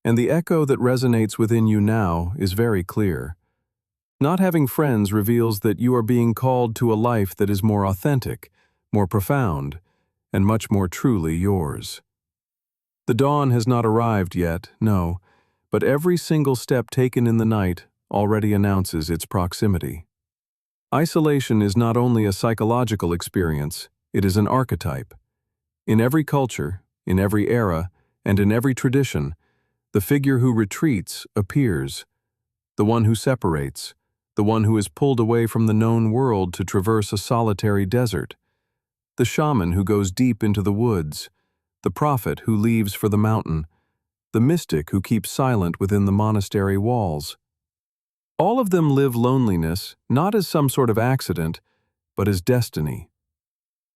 And the echo that resonates within you now is very clear. Not having friends reveals that you are being called to a life that is more authentic, more profound, and much more truly yours. The dawn has not arrived yet, no, but every single step taken in the night already announces its proximity. Isolation is not only a psychological experience, it is an archetype. In every culture, in every era, and in every tradition, the figure who retreats appears, the one who separates, the one who is pulled away from the known world to traverse a solitary desert, the shaman who goes deep into the woods, the prophet who leaves for the mountain, the mystic who keeps silent within the monastery walls. All of them live loneliness not as some sort of accident, but as destiny.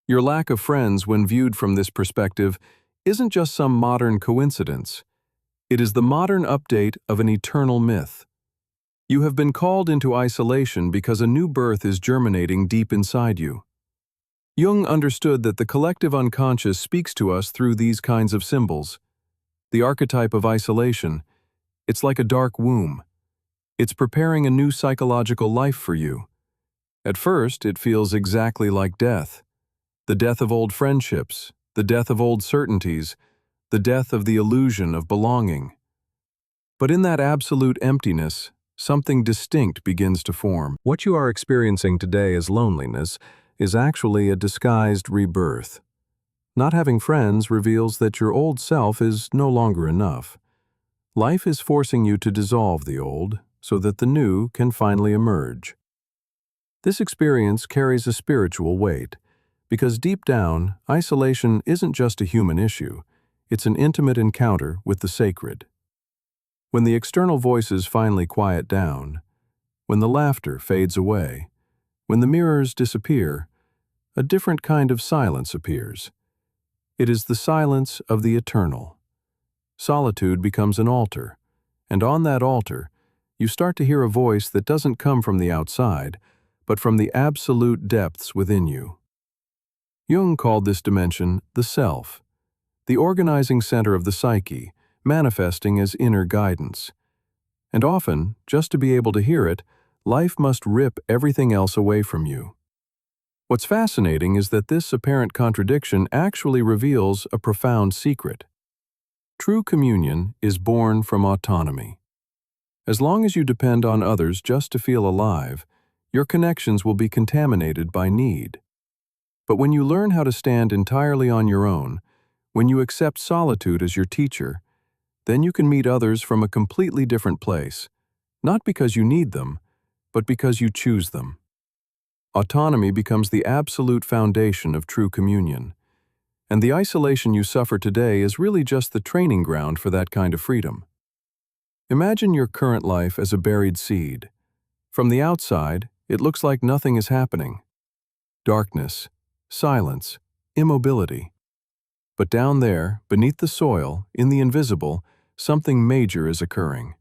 Your lack of friends, when viewed from this perspective, isn't just some modern coincidence. It is the modern update of an eternal myth. You have been called into isolation because a new birth is germinating deep inside you. Jung understood that the collective unconscious speaks to us through these kinds of symbols. The archetype of isolation, it's like a dark womb. It's preparing a new psychological life for you. At first, it feels exactly like death. The death of old friendships, the death of old certainties, the death of the illusion of belonging. But in that absolute emptiness, something distinct begins to form. What you are experiencing today as loneliness is actually a disguised rebirth. Not having friends reveals that your old self is no longer enough. Life is forcing you to dissolve the old so that the new can finally emerge. This experience carries a spiritual weight, because deep down, isolation isn't just a human issue, it's an intimate encounter with the sacred. When the external voices finally quiet down, when the laughter fades away, when the mirrors disappear, a different kind of silence appears. It is the silence of the eternal. Solitude becomes an altar, and on that altar, you start to hear a voice that doesn't come from the outside, but from the absolute depths within you. Jung called this dimension the self, the organizing center of the psyche, manifesting as inner guidance. And often, just to be able to hear it, life must rip everything else away from you. What's fascinating is that this apparent contradiction actually reveals a profound secret. True communion is born from autonomy. As long as you depend on others just to feel alive, your connections will be contaminated by need. But when you learn how to stand entirely on your own, when you accept solitude as your teacher, then you can meet others from a completely different place, not because you need them, but because you choose them. Autonomy becomes the absolute foundation of true communion, and the isolation you suffer today is really just the training ground for that kind of freedom. Imagine your current life as a buried seed. From the outside, it looks like nothing is happening. Darkness, silence, immobility. But down there, beneath the soil, in the invisible, something major is occurring.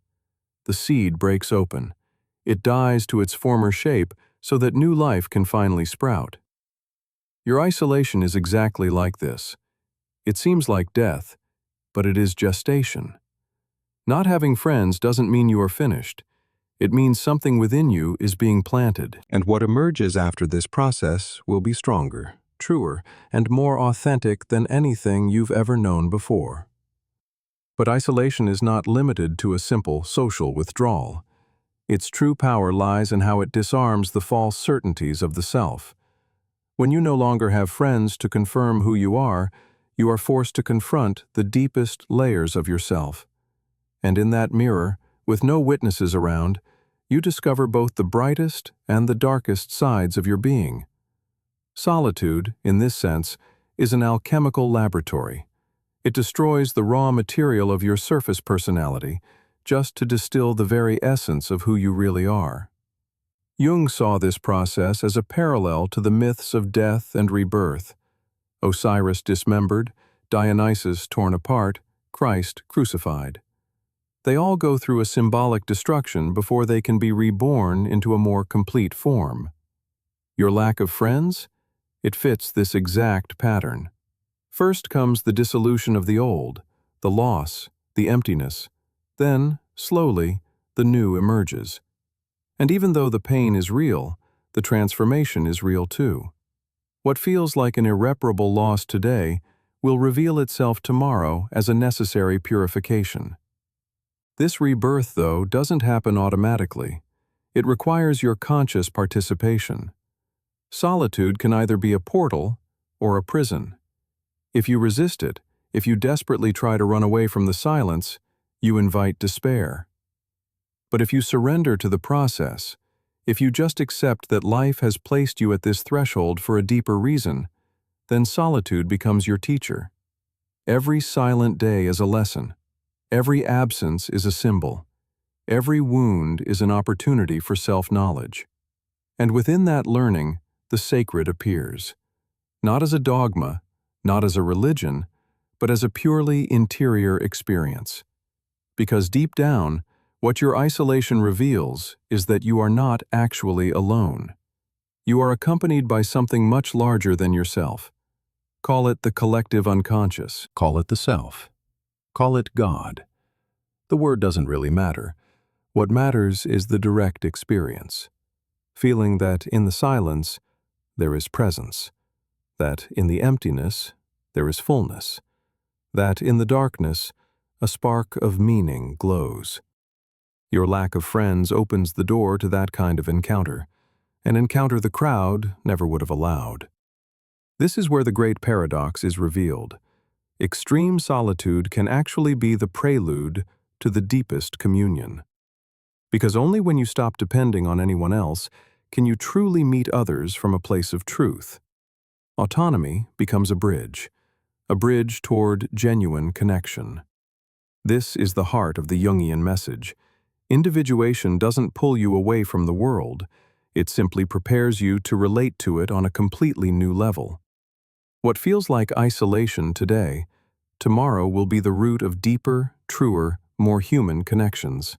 The seed breaks open. It dies to its former shape so that new life can finally sprout. Your isolation is exactly like this. It seems like death, but it is gestation. Not having friends doesn't mean you are finished. It means something within you is being planted. And what emerges after this process will be stronger, truer, and more authentic than anything you've ever known before. But isolation is not limited to a simple social withdrawal. Its true power lies in how it disarms the false certainties of the self. When you no longer have friends to confirm who you are forced to confront the deepest layers of yourself. And in that mirror, with no witnesses around, you discover both the brightest and the darkest sides of your being. Solitude, in this sense, is an alchemical laboratory. It destroys the raw material of your surface personality, just to distill the very essence of who you really are. Jung saw this process as a parallel to the myths of death and rebirth. Osiris dismembered, Dionysus torn apart, Christ crucified. They all go through a symbolic destruction before they can be reborn into a more complete form. Your lack of friends? It fits this exact pattern. First comes the dissolution of the old, the loss, the emptiness. Then, slowly, the new emerges. And even though the pain is real, the transformation is real too. What feels like an irreparable loss today will reveal itself tomorrow as a necessary purification. This rebirth, though, doesn't happen automatically. It requires your conscious participation. Solitude can either be a portal or a prison. If you resist it, if you desperately try to run away from the silence, you invite despair. But if you surrender to the process, if you just accept that life has placed you at this threshold for a deeper reason, then solitude becomes your teacher. Every silent day is a lesson. Every absence is a symbol. Every wound is an opportunity for self-knowledge. And within that learning, the sacred appears. Not as a dogma, not as a religion, but as a purely interior experience. Because deep down, what your isolation reveals is that you are not actually alone. You are accompanied by something much larger than yourself. Call it the collective unconscious. Call it the self. Call it God. The word doesn't really matter. What matters is the direct experience. Feeling that in the silence, there is presence. That in the emptiness, there is fullness. That in the darkness, a spark of meaning glows. Your lack of friends opens the door to that kind of encounter, an encounter the crowd never would have allowed. This is where the great paradox is revealed. Extreme solitude can actually be the prelude to the deepest communion. Because only when you stop depending on anyone else can you truly meet others from a place of truth. Autonomy becomes a bridge toward genuine connection. This is the heart of the Jungian message. Individuation doesn't pull you away from the world, it simply prepares you to relate to it on a completely new level. What feels like isolation today, tomorrow will be the root of deeper, truer, more human connections.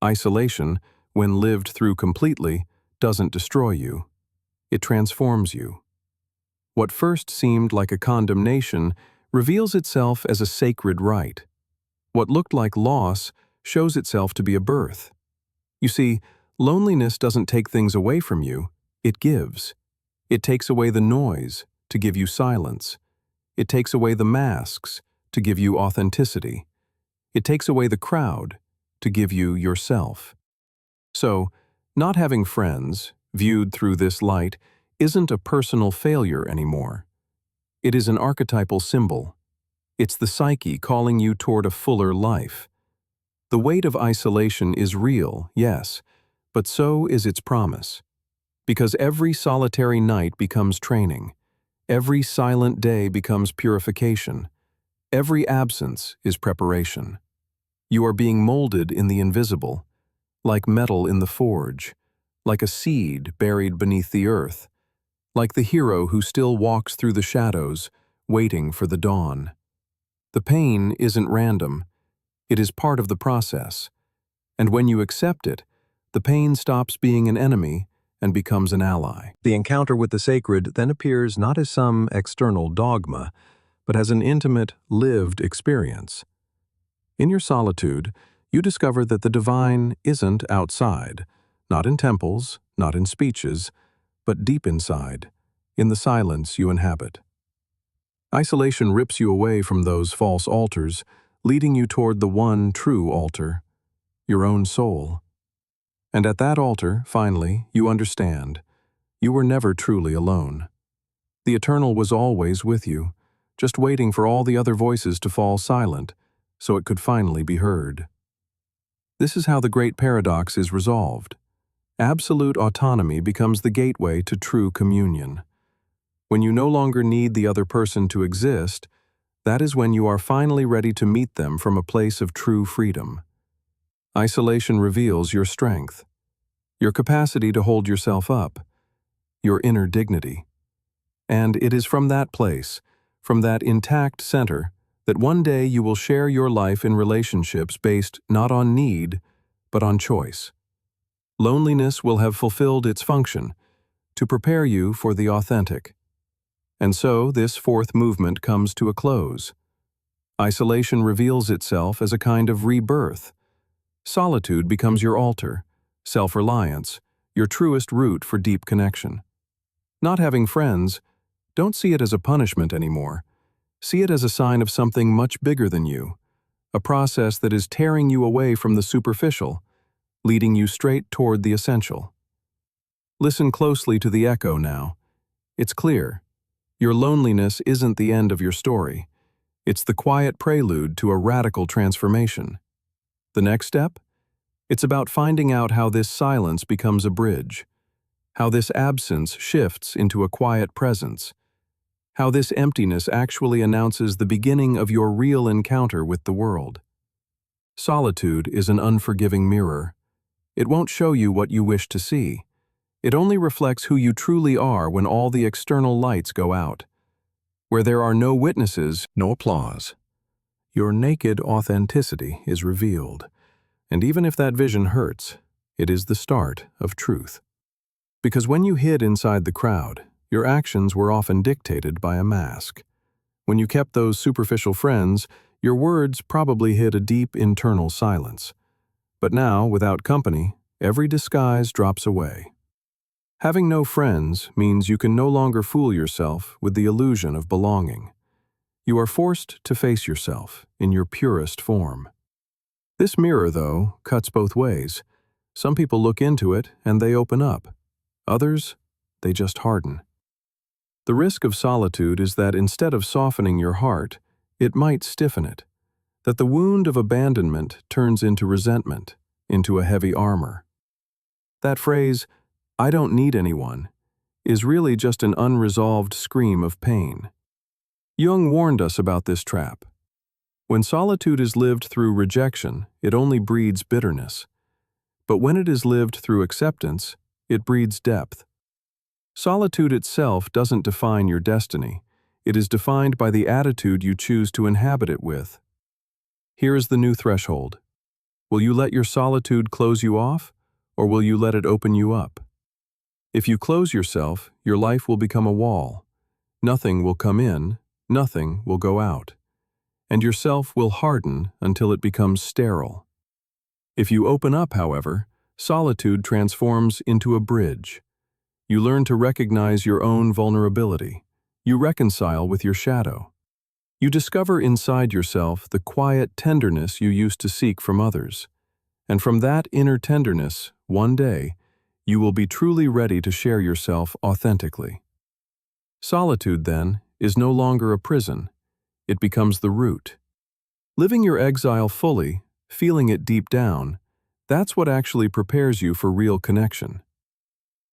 Isolation, when lived through completely, doesn't destroy you. It transforms you. What first seemed like a condemnation reveals itself as a sacred right. What looked like loss shows itself to be a birth. You see, loneliness doesn't take things away from you, it gives. It takes away the noise to give you silence. It takes away the masks to give you authenticity. It takes away the crowd to give you yourself. So, not having friends, viewed through this light, isn't a personal failure anymore. It is an archetypal symbol. It's the psyche calling you toward a fuller life. The weight of isolation is real, yes, but so is its promise. Because every solitary night becomes training. Every silent day becomes purification. Every absence is preparation. You are being molded in the invisible, like metal in the forge, like a seed buried beneath the earth, like the hero who still walks through the shadows, waiting for the dawn. The pain isn't random. It is part of the process. And when you accept it, the pain stops being an enemy and becomes an ally. The encounter with the sacred then appears not as some external dogma, but as an intimate, lived experience. In your solitude, you discover that the divine isn't outside, not in temples, not in speeches, but deep inside, in the silence you inhabit. Isolation rips you away from those false altars, leading you toward the one true altar, your own soul. And at that altar, finally, you understand, you were never truly alone. The Eternal was always with you, just waiting for all the other voices to fall silent, so it could finally be heard. This is how the great paradox is resolved. Absolute autonomy becomes the gateway to true communion. When you no longer need the other person to exist, that is when you are finally ready to meet them from a place of true freedom. Isolation reveals your strength, your capacity to hold yourself up, your inner dignity. And it is from that place, from that intact center, that one day you will share your life in relationships based not on need, but on choice. Loneliness will have fulfilled its function, to prepare you for the authentic. And so this fourth movement comes to a close. Isolation reveals itself as a kind of rebirth. Solitude becomes your altar, self-reliance, your truest route for deep connection. Not having friends, don't see it as a punishment anymore. See it as a sign of something much bigger than you, a process that is tearing you away from the superficial, leading you straight toward the essential. Listen closely to the echo now. It's clear. Your loneliness isn't the end of your story. It's the quiet prelude to a radical transformation. The next step? It's about finding out how this silence becomes a bridge, how this absence shifts into a quiet presence, how this emptiness actually announces the beginning of your real encounter with the world. Solitude is an unforgiving mirror. It won't show you what you wish to see. It only reflects who you truly are when all the external lights go out. Where there are no witnesses, no applause. Your naked authenticity is revealed. And even if that vision hurts, it is the start of truth. Because when you hid inside the crowd, your actions were often dictated by a mask. When you kept those superficial friends, your words probably hid a deep internal silence. But now, without company, every disguise drops away. Having no friends means you can no longer fool yourself with the illusion of belonging. You are forced to face yourself in your purest form. This mirror, though, cuts both ways. Some people look into it and they open up. Others, they just harden. The risk of solitude is that instead of softening your heart, it might stiffen it. That the wound of abandonment turns into resentment, into a heavy armor. That phrase, "I don't need anyone," is really just an unresolved scream of pain. Jung warned us about this trap. When solitude is lived through rejection, it only breeds bitterness. But when it is lived through acceptance, it breeds depth. Solitude itself doesn't define your destiny. It is defined by the attitude you choose to inhabit it with. Here is the new threshold. Will you let your solitude close you off, or will you let it open you up? If you close yourself, your life will become a wall. Nothing will come in, nothing will go out. And yourself will harden until it becomes sterile. If you open up, however, solitude transforms into a bridge. You learn to recognize your own vulnerability. You reconcile with your shadow. You discover inside yourself the quiet tenderness you used to seek from others. And from that inner tenderness, one day, you will be truly ready to share yourself authentically. Solitude, then, is no longer a prison. It becomes the root. Living your exile fully, feeling it deep down, that's what actually prepares you for real connection.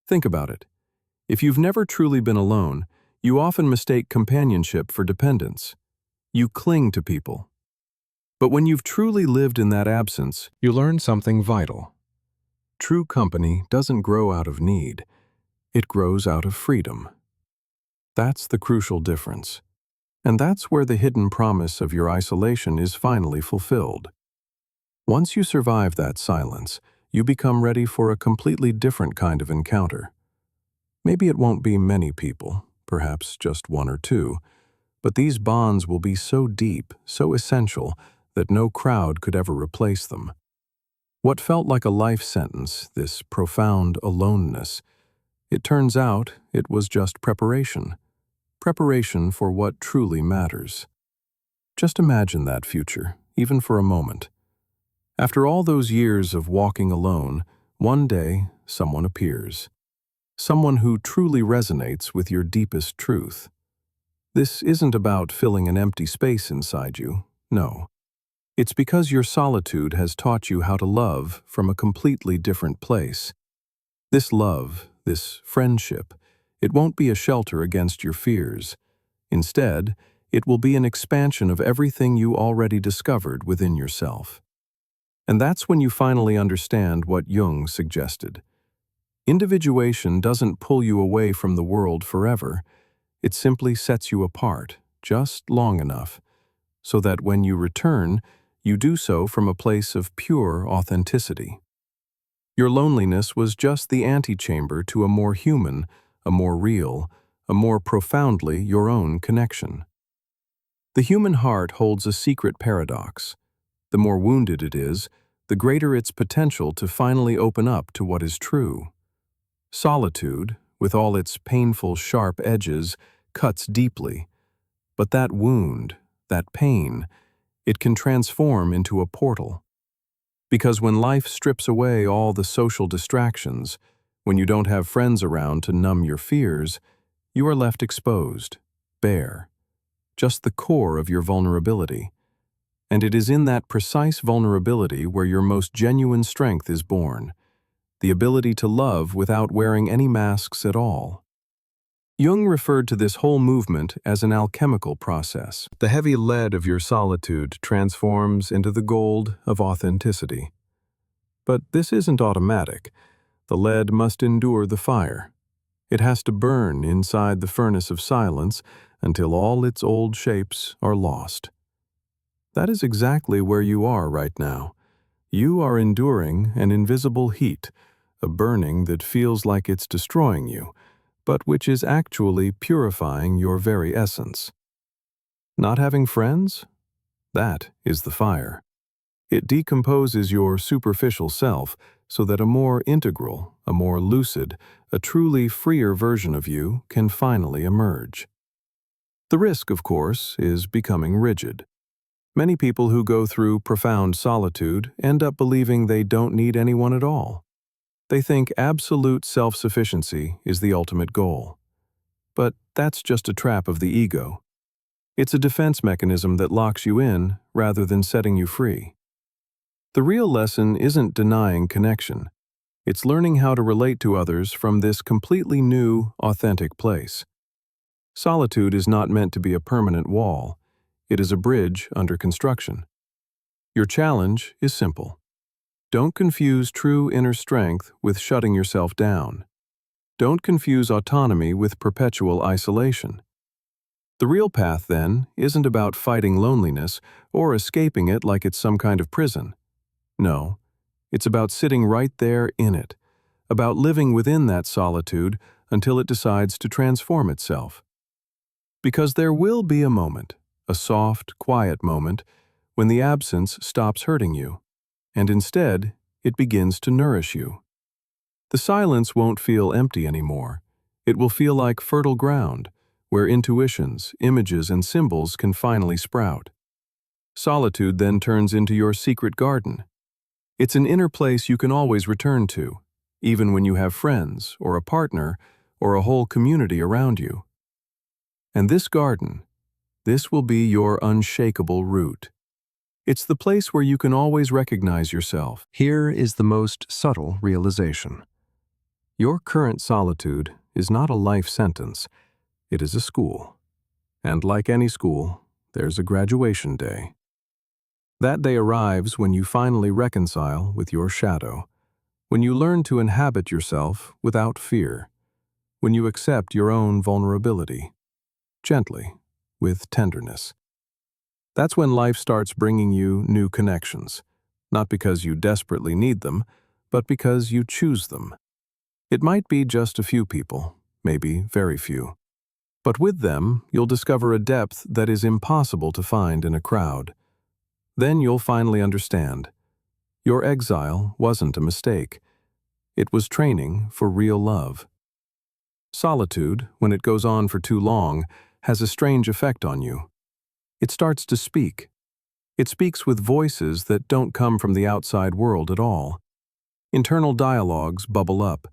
Think about it. If you've never truly been alone, you often mistake companionship for dependence. You cling to people. But when you've truly lived in that absence, you learn something vital. True company doesn't grow out of need. It grows out of freedom. That's the crucial difference. And that's where the hidden promise of your isolation is finally fulfilled. Once you survive that silence, you become ready for a completely different kind of encounter. Maybe it won't be many people, perhaps just one or two, but these bonds will be so deep, so essential, that no crowd could ever replace them. What felt like a life sentence, this profound aloneness, it turns out it was just preparation. Preparation for what truly matters. Just imagine that future, even for a moment. After all those years of walking alone, one day someone appears. Someone who truly resonates with your deepest truth. This isn't about filling an empty space inside you, no. It's because your solitude has taught you how to love from a completely different place. This love, this friendship, it won't be a shelter against your fears. Instead, it will be an expansion of everything you already discovered within yourself. And that's when you finally understand what Jung suggested. Individuation doesn't pull you away from the world forever. It simply sets you apart, just long enough, so that when you return, you do so from a place of pure authenticity. Your loneliness was just the antechamber to a more human, a more real, a more profoundly your own connection. The human heart holds a secret paradox. The more wounded it is, the greater its potential to finally open up to what is true. Solitude, with all its painful, sharp edges, cuts deeply. But that wound, that pain, it can transform into a portal. Because when life strips away all the social distractions, when you don't have friends around to numb your fears, you are left exposed, bare, just the core of your vulnerability. And it is in that precise vulnerability where your most genuine strength is born, the ability to love without wearing any masks at all. Jung referred to this whole movement as an alchemical process. The heavy lead of your solitude transforms into the gold of authenticity. But this isn't automatic. The lead must endure the fire. It has to burn inside the furnace of silence until all its old shapes are lost. That is exactly where you are right now. You are enduring an invisible heat, a burning that feels like it's destroying you, but which is actually purifying your very essence. Not having friends? That is the fire. It decomposes your superficial self so that a more integral, a more lucid, a truly freer version of you can finally emerge. The risk, of course, is becoming rigid. Many people who go through profound solitude end up believing they don't need anyone at all. They think absolute self-sufficiency is the ultimate goal. But that's just a trap of the ego. It's a defense mechanism that locks you in rather than setting you free. The real lesson isn't denying connection. It's learning how to relate to others from this completely new, authentic place. Solitude is not meant to be a permanent wall. It is a bridge under construction. Your challenge is simple. Don't confuse true inner strength with shutting yourself down. Don't confuse autonomy with perpetual isolation. The real path, then, isn't about fighting loneliness or escaping it like it's some kind of prison. No, it's about sitting right there in it, about living within that solitude until it decides to transform itself. Because there will be a moment, a soft, quiet moment, when the absence stops hurting you, and instead, it begins to nourish you. The silence won't feel empty anymore. It will feel like fertile ground, where intuitions, images, and symbols can finally sprout. Solitude then turns into your secret garden. It's an inner place you can always return to, even when you have friends, or a partner, or a whole community around you. And this garden, this will be your unshakable root. It's the place where you can always recognize yourself. Here is the most subtle realization. Your current solitude is not a life sentence. It is a school. And like any school, there's a graduation day. That day arrives when you finally reconcile with your shadow, when you learn to inhabit yourself without fear, when you accept your own vulnerability, gently, with tenderness. That's when life starts bringing you new connections, not because you desperately need them, but because you choose them. It might be just a few people, maybe very few. But with them, you'll discover a depth that is impossible to find in a crowd. Then you'll finally understand. Your exile wasn't a mistake. It was training for real love. Solitude, when it goes on for too long, has a strange effect on you. It starts to speak. It speaks with voices that don't come from the outside world at all. Internal dialogues bubble up.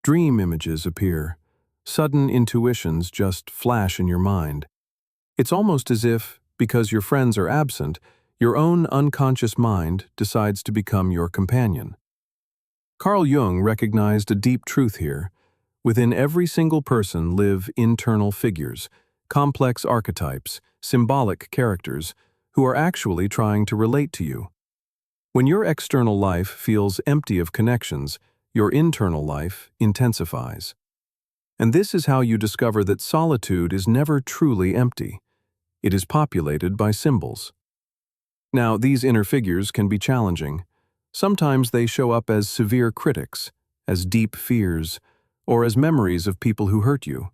Dream images appear. Sudden intuitions just flash in your mind. It's almost as if, because your friends are absent, your own unconscious mind decides to become your companion. Carl Jung recognized a deep truth here. Within every single person live internal figures, complex archetypes, symbolic characters, who are actually trying to relate to you. When your external life feels empty of connections, your internal life intensifies. And this is how you discover that solitude is never truly empty. It is populated by symbols. Now, these inner figures can be challenging. Sometimes they show up as severe critics, as deep fears, or as memories of people who hurt you.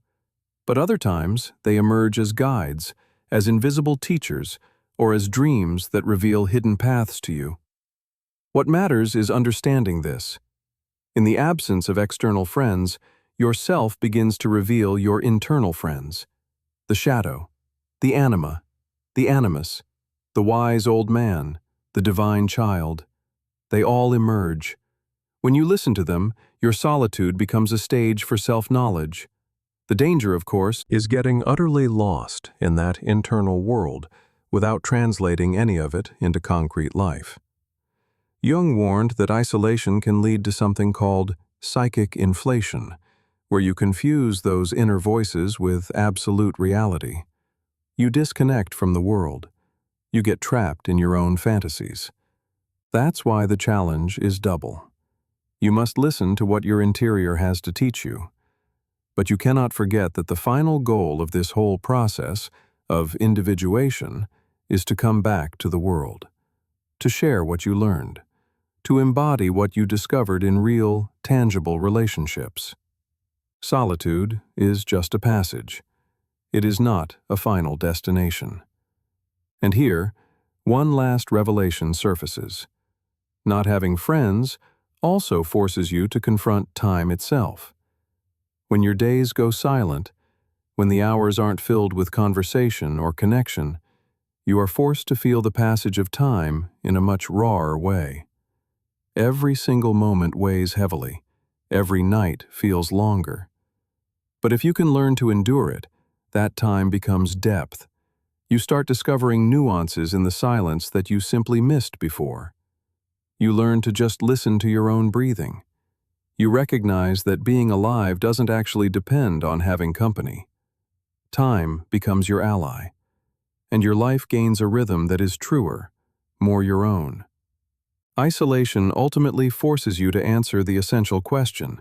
But other times, they emerge as guides, as invisible teachers, or as dreams that reveal hidden paths to you. What matters is understanding this. In the absence of external friends, yourself begins to reveal your internal friends, the shadow, the anima, the animus, the wise old man, the divine child. They all emerge. When you listen to them, your solitude becomes a stage for self-knowledge. The danger, of course, is getting utterly lost in that internal world without translating any of it into concrete life. Jung warned that isolation can lead to something called psychic inflation, where you confuse those inner voices with absolute reality. You disconnect from the world. You get trapped in your own fantasies. That's why the challenge is double. You must listen to what your interior has to teach you. But you cannot forget that the final goal of this whole process of individuation is to come back to the world, to share what you learned, to embody what you discovered in real, tangible relationships. Solitude is just a passage. It is not a final destination. And here, one last revelation surfaces. Not having friends also forces you to confront time itself. When your days go silent, when the hours aren't filled with conversation or connection, you are forced to feel the passage of time in a much rawer way. Every single moment weighs heavily. Every night feels longer. But if you can learn to endure it, that time becomes depth. You start discovering nuances in the silence that you simply missed before. You learn to just listen to your own breathing. You recognize that being alive doesn't actually depend on having company. Time becomes your ally, and your life gains a rhythm that is truer, more your own. Isolation ultimately forces you to answer the essential question: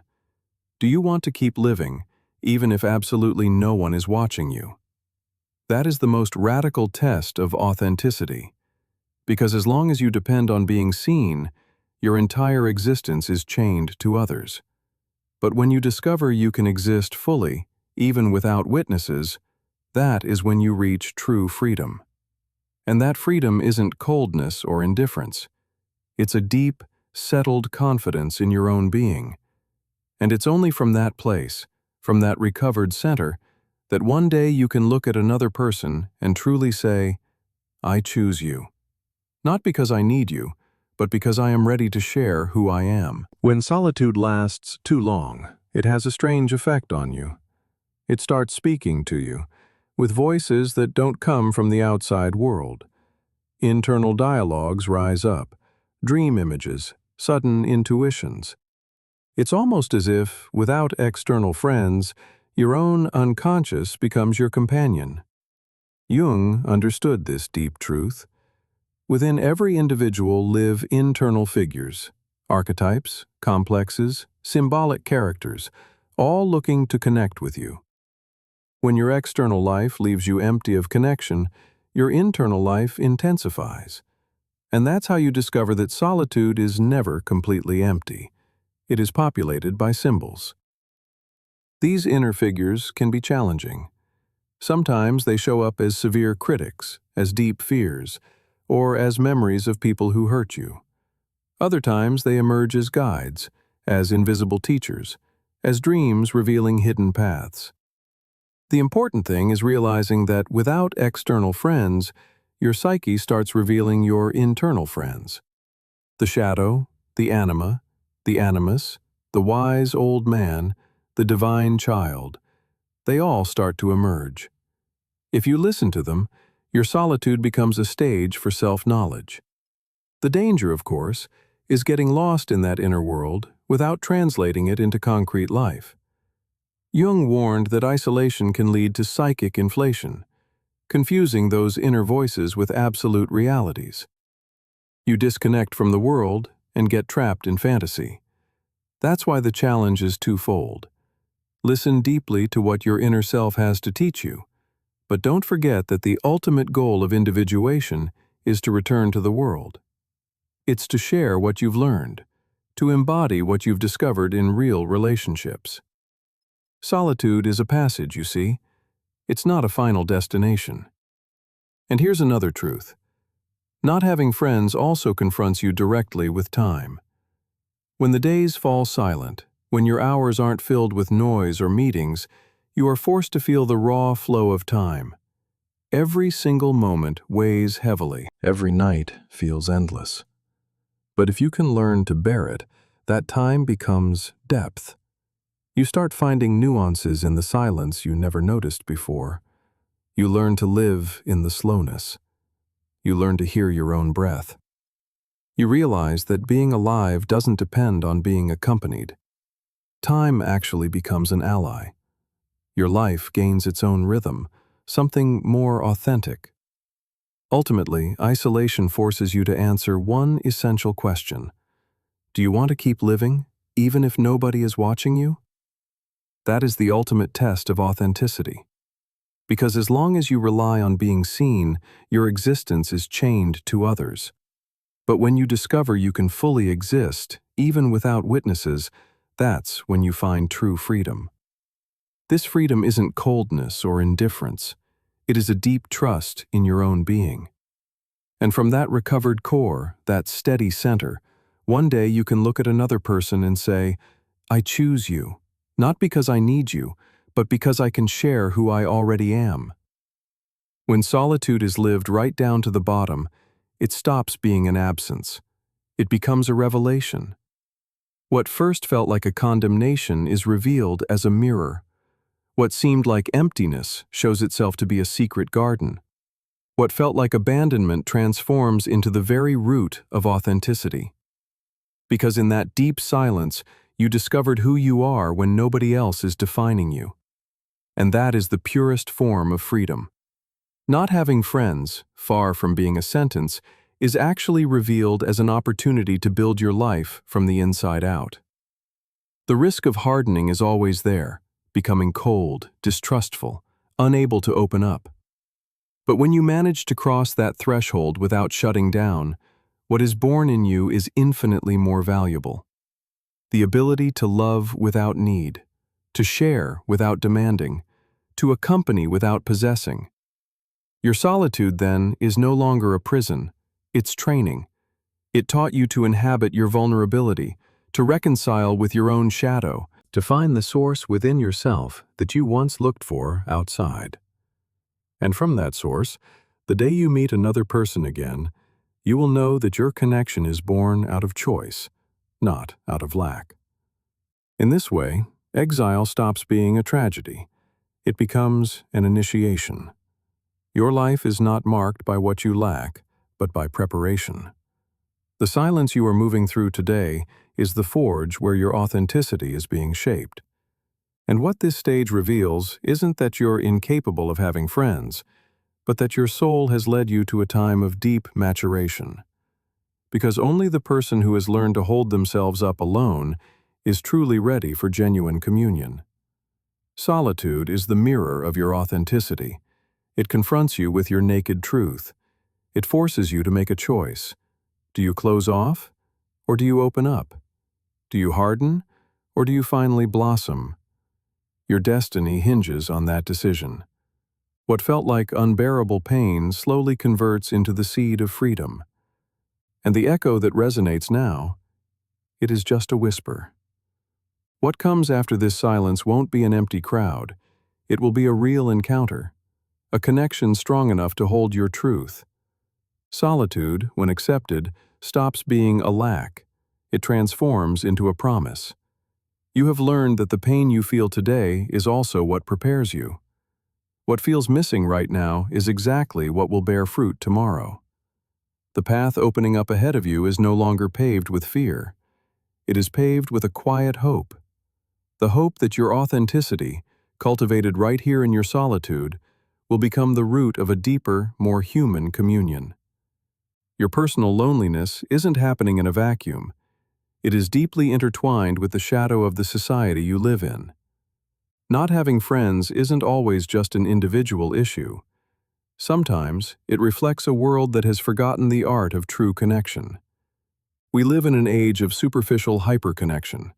do you want to keep living, even if absolutely no one is watching you? That is the most radical test of authenticity, because as long as you depend on being seen, your entire existence is chained to others. But when you discover you can exist fully, even without witnesses, that is when you reach true freedom. And that freedom isn't coldness or indifference. It's a deep, settled confidence in your own being. And it's only from that place, from that recovered center, that one day you can look at another person and truly say, I choose you. Not because I need you, but because I am ready to share who I am. When solitude lasts too long, it has a strange effect on you. It starts speaking to you, with voices that don't come from the outside world. Internal dialogues rise up, dream images, sudden intuitions. It's almost as if, without external friends, your own unconscious becomes your companion. Jung understood this deep truth. Within every individual live internal figures, archetypes, complexes, symbolic characters, all looking to connect with you. When your external life leaves you empty of connection, your internal life intensifies. And that's how you discover that solitude is never completely empty. It is populated by symbols. These inner figures can be challenging. Sometimes they show up as severe critics, as deep fears, or as memories of people who hurt you. Other times they emerge as guides, as invisible teachers, as dreams revealing hidden paths. The important thing is realizing that without external friends, your psyche starts revealing your internal friends. The shadow, the anima, the animus, the wise old man, the divine child, they all start to emerge. If you listen to them, your solitude becomes a stage for self-knowledge. The danger, of course, is getting lost in that inner world without translating it into concrete life. Jung warned that isolation can lead to psychic inflation, confusing those inner voices with absolute realities. You disconnect from the world and get trapped in fantasy. That's why the challenge is twofold. Listen deeply to what your inner self has to teach you, but don't forget that the ultimate goal of individuation is to return to the world. It's to share what you've learned, to embody what you've discovered in real relationships. Solitude is a passage, you see. It's not a final destination. And here's another truth. Not having friends also confronts you directly with time. When the days fall silent, when your hours aren't filled with noise or meetings, you are forced to feel the raw flow of time. Every single moment weighs heavily. Every night feels endless. But if you can learn to bear it, that time becomes depth. You start finding nuances in the silence you never noticed before. You learn to live in the slowness. You learn to hear your own breath. You realize that being alive doesn't depend on being accompanied. Time actually becomes an ally. Your life gains its own rhythm, something more authentic. Ultimately, isolation forces you to answer one essential question. Do you want to keep living, even if nobody is watching you? That is the ultimate test of authenticity. Because as long as you rely on being seen, your existence is chained to others. But when you discover you can fully exist, even without witnesses, that's when you find true freedom. This freedom isn't coldness or indifference. It is a deep trust in your own being. And from that recovered core, that steady center, one day you can look at another person and say, I choose you, not because I need you, but because I can share who I already am. When solitude is lived right down to the bottom, it stops being an absence. It becomes a revelation. What first felt like a condemnation is revealed as a mirror. What seemed like emptiness shows itself to be a secret garden. What felt like abandonment transforms into the very root of authenticity. Because in that deep silence, you discovered who you are when nobody else is defining you. And that is the purest form of freedom. Not having friends, far from being a sentence, is actually revealed as an opportunity to build your life from the inside out. The risk of hardening is always there, becoming cold, distrustful, unable to open up. But when you manage to cross that threshold without shutting down, what is born in you is infinitely more valuable. The ability to love without need, to share without demanding, to accompany without possessing. Your solitude, then, is no longer a prison, it's training. It taught you to inhabit your vulnerability, to reconcile with your own shadow, to find the source within yourself that you once looked for outside. And from that source, the day you meet another person again, you will know that your connection is born out of choice, not out of lack. In this way, exile stops being a tragedy. It becomes an initiation. Your life is not marked by what you lack, but by preparation. The silence you are moving through today is the forge where your authenticity is being shaped. And what this stage reveals isn't that you're incapable of having friends, but that your soul has led you to a time of deep maturation. Because only the person who has learned to hold themselves up alone is truly ready for genuine communion. Solitude is the mirror of your authenticity. It confronts you with your naked truth. It forces you to make a choice. Do you close off, or do you open up? Do you harden, or do you finally blossom? Your destiny hinges on that decision. What felt like unbearable pain slowly converts into the seed of freedom. And the echo that resonates now, it is just a whisper. What comes after this silence won't be an empty crowd. It will be a real encounter, a connection strong enough to hold your truth. Solitude, when accepted, stops being a lack. It transforms into a promise. You have learned that the pain you feel today is also what prepares you. What feels missing right now is exactly what will bear fruit tomorrow. The path opening up ahead of you is no longer paved with fear. It is paved with a quiet hope. The hope that your authenticity, cultivated right here in your solitude, will become the root of a deeper, more human communion. Your personal loneliness isn't happening in a vacuum. It is deeply intertwined with the shadow of the society you live in. Not having friends isn't always just an individual issue. Sometimes it reflects a world that has forgotten the art of true connection. We live in an age of superficial hyperconnection.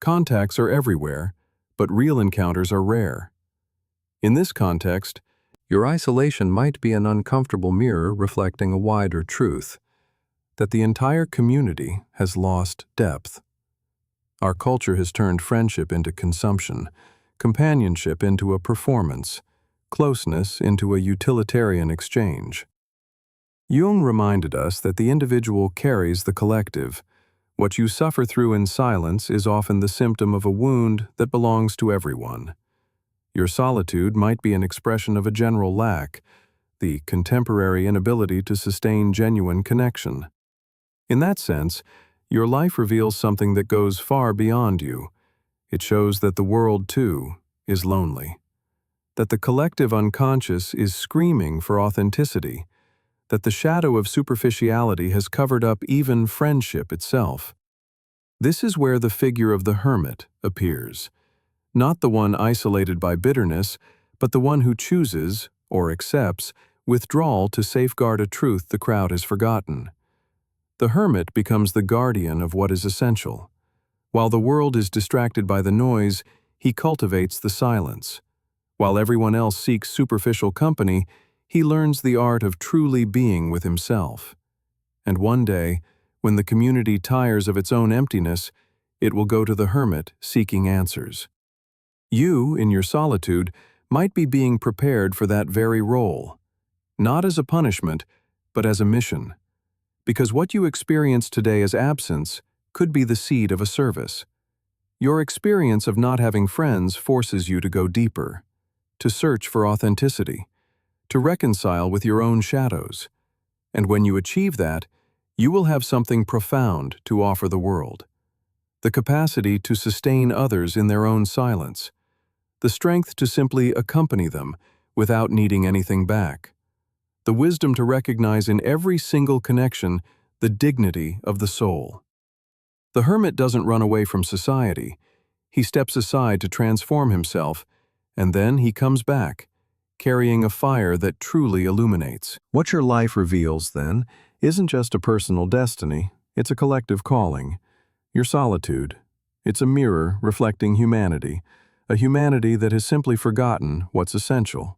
Contacts are everywhere, but real encounters are rare. In this context, your isolation might be an uncomfortable mirror reflecting a wider truth, that the entire community has lost depth. Our culture has turned friendship into consumption, companionship into a performance, closeness into a utilitarian exchange. Jung reminded us that the individual carries the collective. What you suffer through in silence is often the symptom of a wound that belongs to everyone. Your solitude might be an expression of a general lack, the contemporary inability to sustain genuine connection. In that sense, your life reveals something that goes far beyond you. It shows that the world, too, is lonely. That the collective unconscious is screaming for authenticity. That the shadow of superficiality has covered up even friendship itself. This is where the figure of the hermit appears. Not the one isolated by bitterness, but the one who chooses, or accepts, withdrawal to safeguard a truth the crowd has forgotten. The hermit becomes the guardian of what is essential. While the world is distracted by the noise, he cultivates the silence. While everyone else seeks superficial company, he learns the art of truly being with himself. And one day, when the community tires of its own emptiness, it will go to the hermit seeking answers. You, in your solitude, might be being prepared for that very role, not as a punishment, but as a mission. Because what you experience today as absence could be the seed of a service. Your experience of not having friends forces you to go deeper, to search for authenticity, to reconcile with your own shadows. And when you achieve that, you will have something profound to offer the world. The capacity to sustain others in their own silence. The strength to simply accompany them without needing anything back. The wisdom to recognize in every single connection the dignity of the soul. The hermit doesn't run away from society. He steps aside to transform himself, and then he comes back, carrying a fire that truly illuminates. What your life reveals, then, isn't just a personal destiny, it's a collective calling. Your solitude, it's a mirror reflecting humanity, a humanity that has simply forgotten what's essential.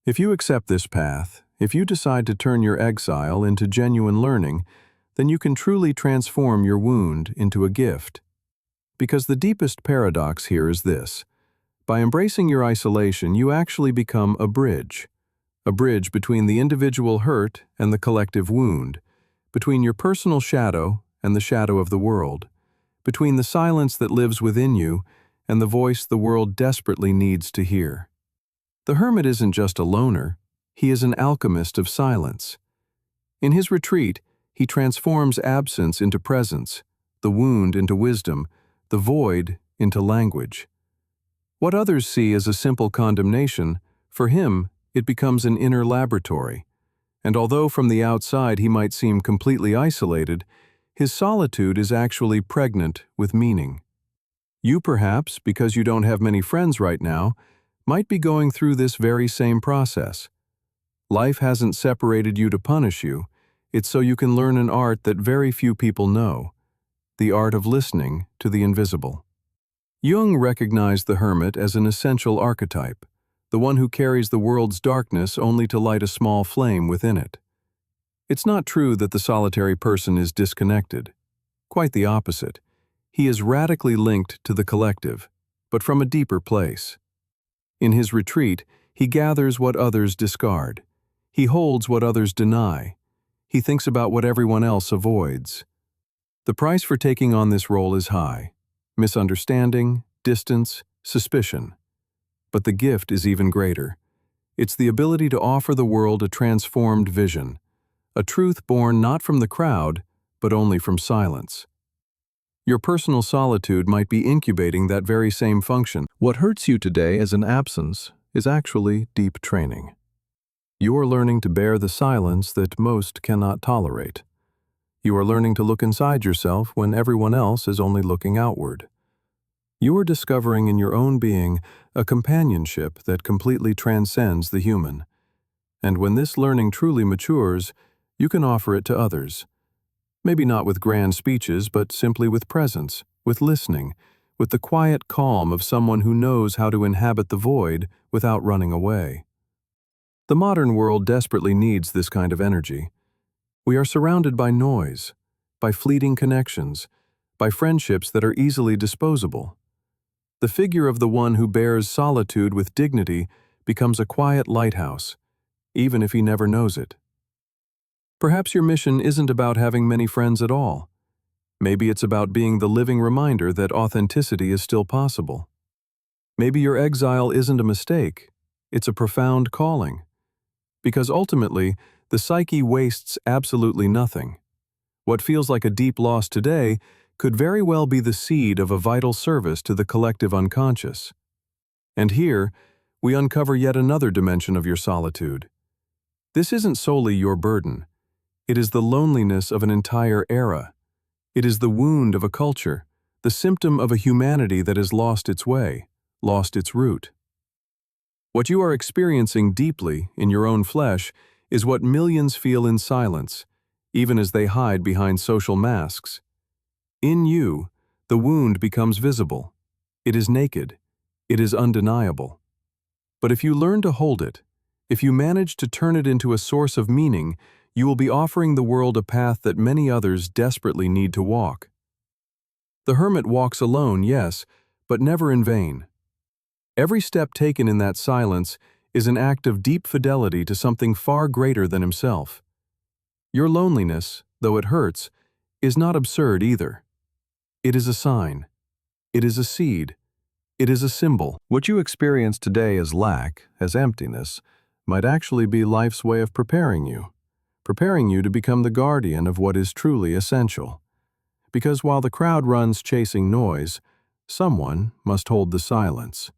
If you accept this path, if you decide to turn your exile into genuine learning, then you can truly transform your wound into a gift. Because the deepest paradox here is this: by embracing your isolation, you actually become a bridge between the individual hurt and the collective wound, between your personal shadow and the shadow of the world, between the silence that lives within you and the voice the world desperately needs to hear. The hermit isn't just a loner, he is an alchemist of silence. In his retreat, he transforms absence into presence, the wound into wisdom, the void into language. What others see as a simple condemnation, for him, it becomes an inner laboratory. And although from the outside he might seem completely isolated, his solitude is actually pregnant with meaning. You perhaps, because you don't have many friends right now, might be going through this very same process. Life hasn't separated you to punish you. It's so you can learn an art that very few people know, the art of listening to the invisible. Jung recognized the hermit as an essential archetype, the one who carries the world's darkness only to light a small flame within it. It's not true that the solitary person is disconnected. Quite the opposite. He is radically linked to the collective, but from a deeper place. In his retreat, he gathers what others discard. He holds what others deny. He thinks about what everyone else avoids. The price for taking on this role is high: misunderstanding, distance, suspicion. But the gift is even greater. It's the ability to offer the world a transformed vision, a truth born not from the crowd, but only from silence. Your personal solitude might be incubating that very same function. What hurts you today as an absence is actually deep training. You are learning to bear the silence that most cannot tolerate. You are learning to look inside yourself when everyone else is only looking outward. You are discovering in your own being a companionship that completely transcends the human. And when this learning truly matures, you can offer it to others. Maybe not with grand speeches, but simply with presence, with listening, with the quiet calm of someone who knows how to inhabit the void without running away. The modern world desperately needs this kind of energy. We are surrounded by noise, by fleeting connections, by friendships that are easily disposable. The figure of the one who bears solitude with dignity becomes a quiet lighthouse, even if he never knows it. Perhaps your mission isn't about having many friends at all. Maybe it's about being the living reminder that authenticity is still possible. Maybe your exile isn't a mistake, it's a profound calling. Because ultimately, the psyche wastes absolutely nothing. What feels like a deep loss today could very well be the seed of a vital service to the collective unconscious. And here, we uncover yet another dimension of your solitude. This isn't solely your burden. It is the loneliness of an entire era. It is the wound of a culture, the symptom of a humanity that has lost its way, lost its root. What you are experiencing deeply in your own flesh is what millions feel in silence, even as they hide behind social masks. In you, the wound becomes visible. It is naked. It is undeniable. But if you learn to hold it, if you manage to turn it into a source of meaning, you will be offering the world a path that many others desperately need to walk. The hermit walks alone, yes, but never in vain. Every step taken in that silence is an act of deep fidelity to something far greater than himself. Your loneliness, though it hurts, is not absurd either. It is a sign. It is a seed. It is a symbol. What you experience today as lack, as emptiness, might actually be life's way of preparing you to become the guardian of what is truly essential. Because while the crowd runs chasing noise, someone must hold the silence.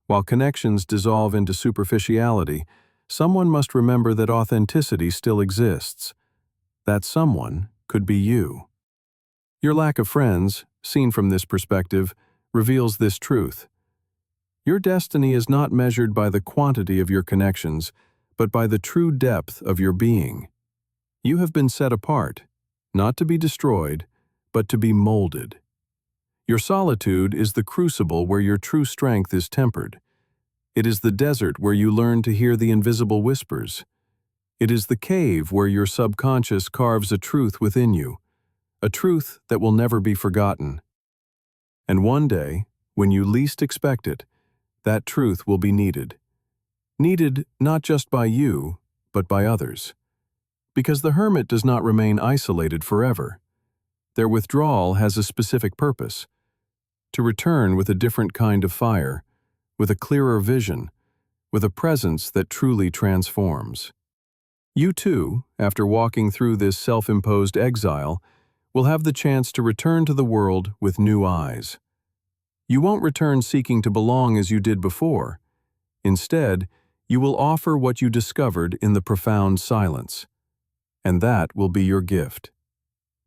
While connections dissolve into superficiality, someone must remember that authenticity still exists. That someone could be you. Your lack of friends, seen from this perspective, reveals this truth. Your destiny is not measured by the quantity of your connections, but by the true depth of your being. You have been set apart, not to be destroyed, but to be molded. Your solitude is the crucible where your true strength is tempered. It is the desert where you learn to hear the invisible whispers. It is the cave where your subconscious carves a truth within you, a truth that will never be forgotten. And one day, when you least expect it, that truth will be needed. Needed not just by you, but by others. Because the hermit does not remain isolated forever. Their withdrawal has a specific purpose: to return with a different kind of fire, with a clearer vision, with a presence that truly transforms. You too, after walking through this self-imposed exile, will have the chance to return to the world with new eyes. You won't return seeking to belong as you did before. Instead, you will offer what you discovered in the profound silence. And that will be your gift.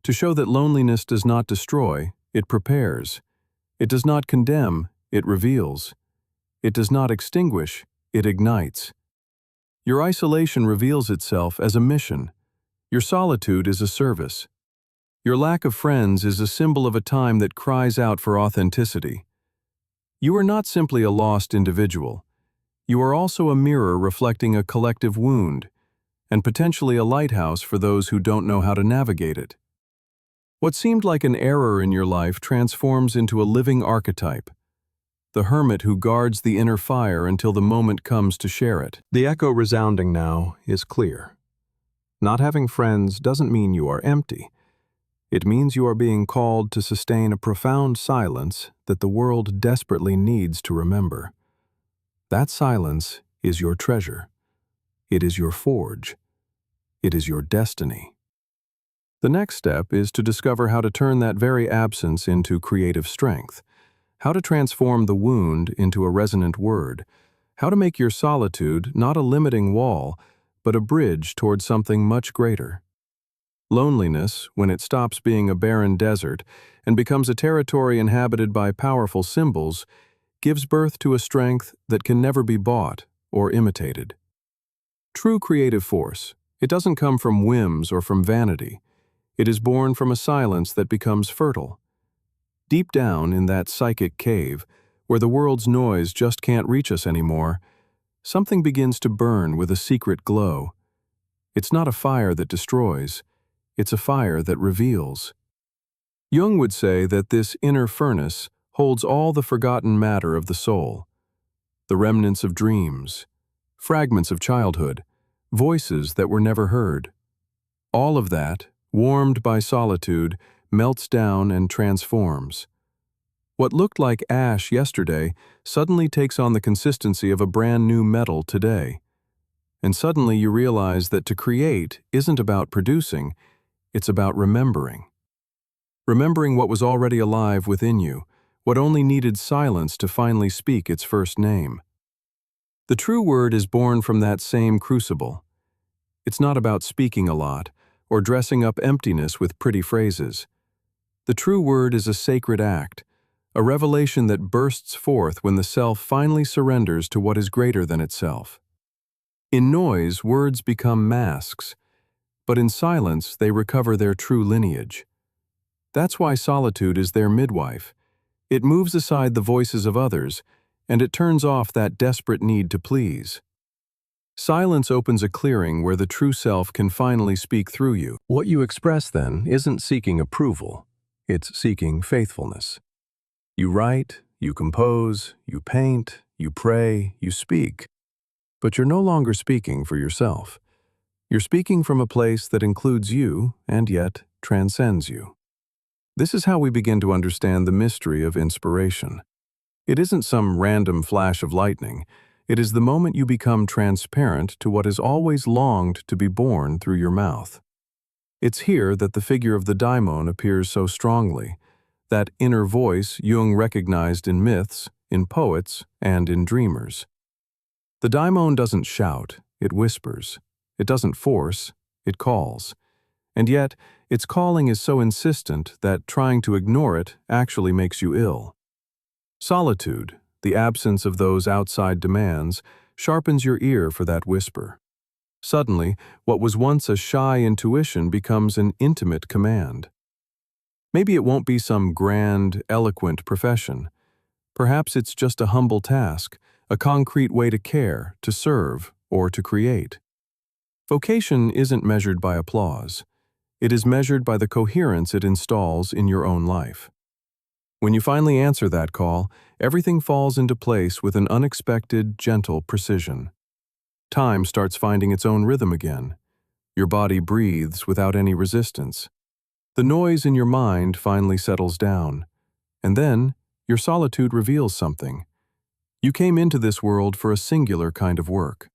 To show that loneliness does not destroy, it prepares. It does not condemn, it reveals. It does not extinguish, it ignites. Your isolation reveals itself as a mission. Your solitude is a service. Your lack of friends is a symbol of a time that cries out for authenticity. You are not simply a lost individual. You are also a mirror reflecting a collective wound, and potentially a lighthouse for those who don't know how to navigate it. What seemed like an error in your life transforms into a living archetype, the hermit who guards the inner fire until the moment comes to share it. The echo resounding now is clear. Not having friends doesn't mean you are empty. It means you are being called to sustain a profound silence that the world desperately needs to remember. That silence is your treasure. It is your forge. It is your destiny. The next step is to discover how to turn that very absence into creative strength, how to transform the wound into a resonant word, how to make your solitude not a limiting wall, but a bridge toward something much greater. Loneliness, when it stops being a barren desert and becomes a territory inhabited by powerful symbols, gives birth to a strength that can never be bought or imitated. True creative force, it doesn't come from whims or from vanity. It is born from a silence that becomes fertile. Deep down in that psychic cave, where the world's noise just can't reach us anymore, something begins to burn with a secret glow. It's not a fire that destroys. It's a fire that reveals. Jung would say that this inner furnace holds all the forgotten matter of the soul. the remnants of dreams, fragments of childhood, voices that were never heard. All of that, warmed by solitude, melts down and transforms. What looked like ash yesterday suddenly takes on the consistency of a brand new metal today. And suddenly you realize that to create isn't about producing, it's about remembering. Remembering what was already alive within you, what only needed silence to finally speak its first name. The true word is born from that same crucible. It's not about speaking a lot, or dressing up emptiness with pretty phrases. The true word is a sacred act, a revelation that bursts forth when the self finally surrenders to what is greater than itself. In noise, words become masks, but in silence they recover their true lineage. That's why solitude is their midwife. It moves aside the voices of others, and it turns off that desperate need to please. Silence opens a clearing where the true self can finally speak through you. What you express then isn't seeking approval, it's seeking faithfulness. You write, you compose, you paint, you pray, you speak. But you're no longer speaking for yourself. You're speaking from a place that includes you and yet transcends you. This is how we begin to understand the mystery of inspiration. It isn't some random flash of lightning. It is the moment you become transparent to what has always longed to be born through your mouth. It's here that the figure of the daimon appears so strongly, that inner voice Jung recognized in myths, in poets, and in dreamers. The daimon doesn't shout, it whispers. It doesn't force, it calls. And yet, its calling is so insistent that trying to ignore it actually makes you ill. Solitude, the absence of those outside demands, sharpens your ear for that whisper. Suddenly, what was once a shy intuition becomes an intimate command. Maybe it won't be some grand, eloquent profession. Perhaps it's just a humble task, a concrete way to care, to serve, or to create. Vocation isn't measured by applause. It is measured by the coherence it installs in your own life. When you finally answer that call, everything falls into place with an unexpected, gentle precision. Time starts finding its own rhythm again. Your body breathes without any resistance. The noise in your mind finally settles down. And then, your solitude reveals something. You came into this world for a singular kind of work.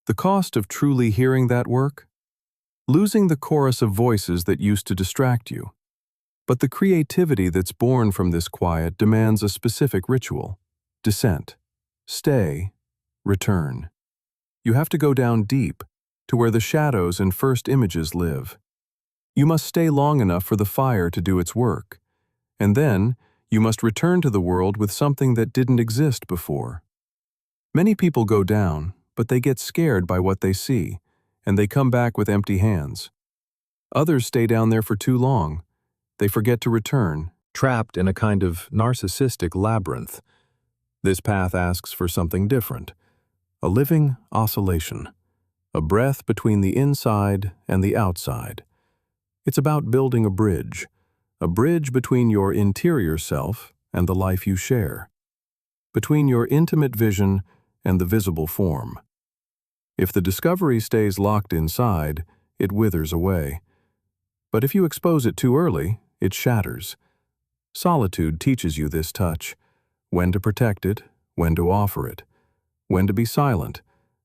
The cost of truly hearing that work? Losing the chorus of voices that used to distract you. But the creativity that's born from this quiet demands a specific ritual. Descent. Stay. Return. You have to go down deep, to where the shadows and first images live. You must stay long enough for the fire to do its work. And then, you must return to the world with something that didn't exist before. Many people go down, but they get scared by what they see, and they come back with empty hands. Others stay down there for too long. They forget to return, trapped in a kind of narcissistic labyrinth. This path asks for something different. A living oscillation. A breath between the inside and the outside. It's about building a bridge between your interior self and the life you share. Between your intimate vision and the visible form. If the discovery stays locked inside, it withers away. But if you expose it too early, it shatters. Solitude teaches you this touch, when to protect it, when to offer it, when to be silent,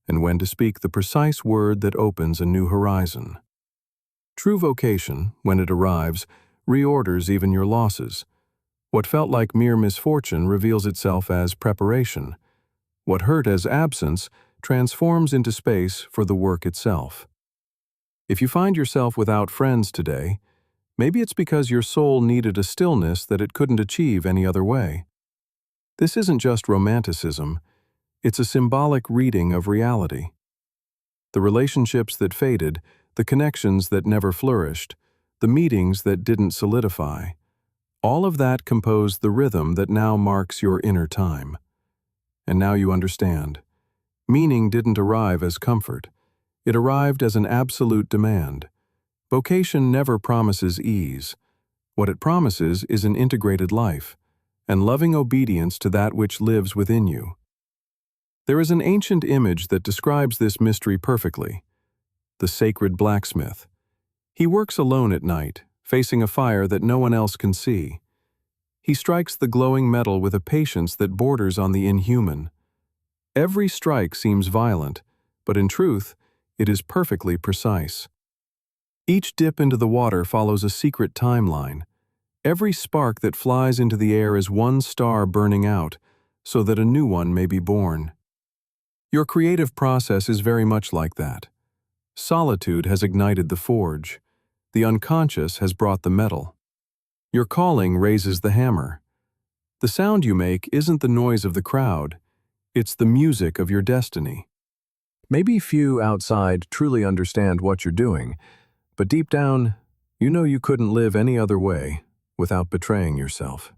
and when to speak the precise word that opens a new horizon. True vocation, when it arrives, reorders even your losses. What felt like mere misfortune reveals itself as preparation. What hurt as absence transforms into space for the work itself. If you find yourself without friends today, maybe it's because your soul needed a stillness that it couldn't achieve any other way. This isn't just romanticism, it's a symbolic reading of reality. The relationships that faded, the connections that never flourished, the meetings that didn't solidify, all of that composed the rhythm that now marks your inner time. And now you understand. Meaning didn't arrive as comfort. It arrived as an absolute demand. Vocation never promises ease. What it promises is an integrated life, and loving obedience to that which lives within you. There is an ancient image that describes this mystery perfectly: the sacred blacksmith. He works alone at night, facing a fire that no one else can see. He strikes the glowing metal with a patience that borders on the inhuman. Every strike seems violent, but in truth, it is perfectly precise. Each dip into the water follows a secret timeline. Every spark that flies into the air is one star burning out, so that a new one may be born. Your creative process is very much like that. Solitude has ignited the forge. The unconscious has brought the metal. Your calling raises the hammer. The sound you make isn't the noise of the crowd. It's the music of your destiny. Maybe few outside truly understand what you're doing, but deep down, you know you couldn't live any other way without betraying yourself.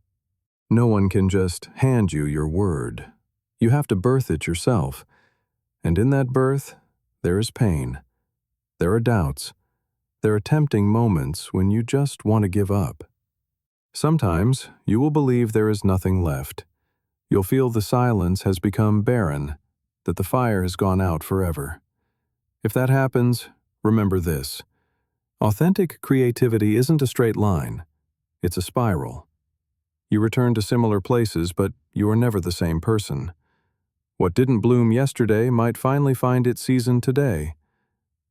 No one can just hand you your word. You have to birth it yourself. And in that birth, there is pain. There are doubts. There are tempting moments when you just want to give up. Sometimes you will believe there is nothing left. You'll feel the silence has become barren, that the fire has gone out forever. If that happens, remember this: authentic creativity isn't a straight line. It's a spiral. You return to similar places, but you are never the same person. What didn't bloom yesterday might finally find its season today.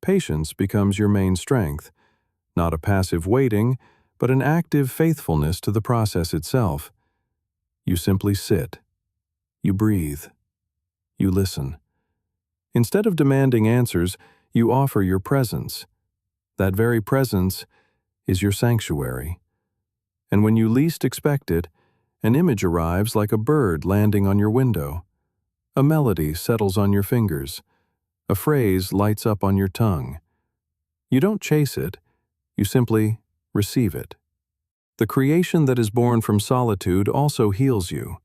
Patience becomes your main strength, not a passive waiting, but an active faithfulness to the process itself. You simply sit. You breathe. You listen. Instead of demanding answers, you offer your presence. That very presence is your sanctuary. And when you least expect it, an image arrives like a bird landing on your window. A melody settles on your fingers. A phrase lights up on your tongue. You don't chase it, you simply receive it. The creation that is born from solitude also heals you,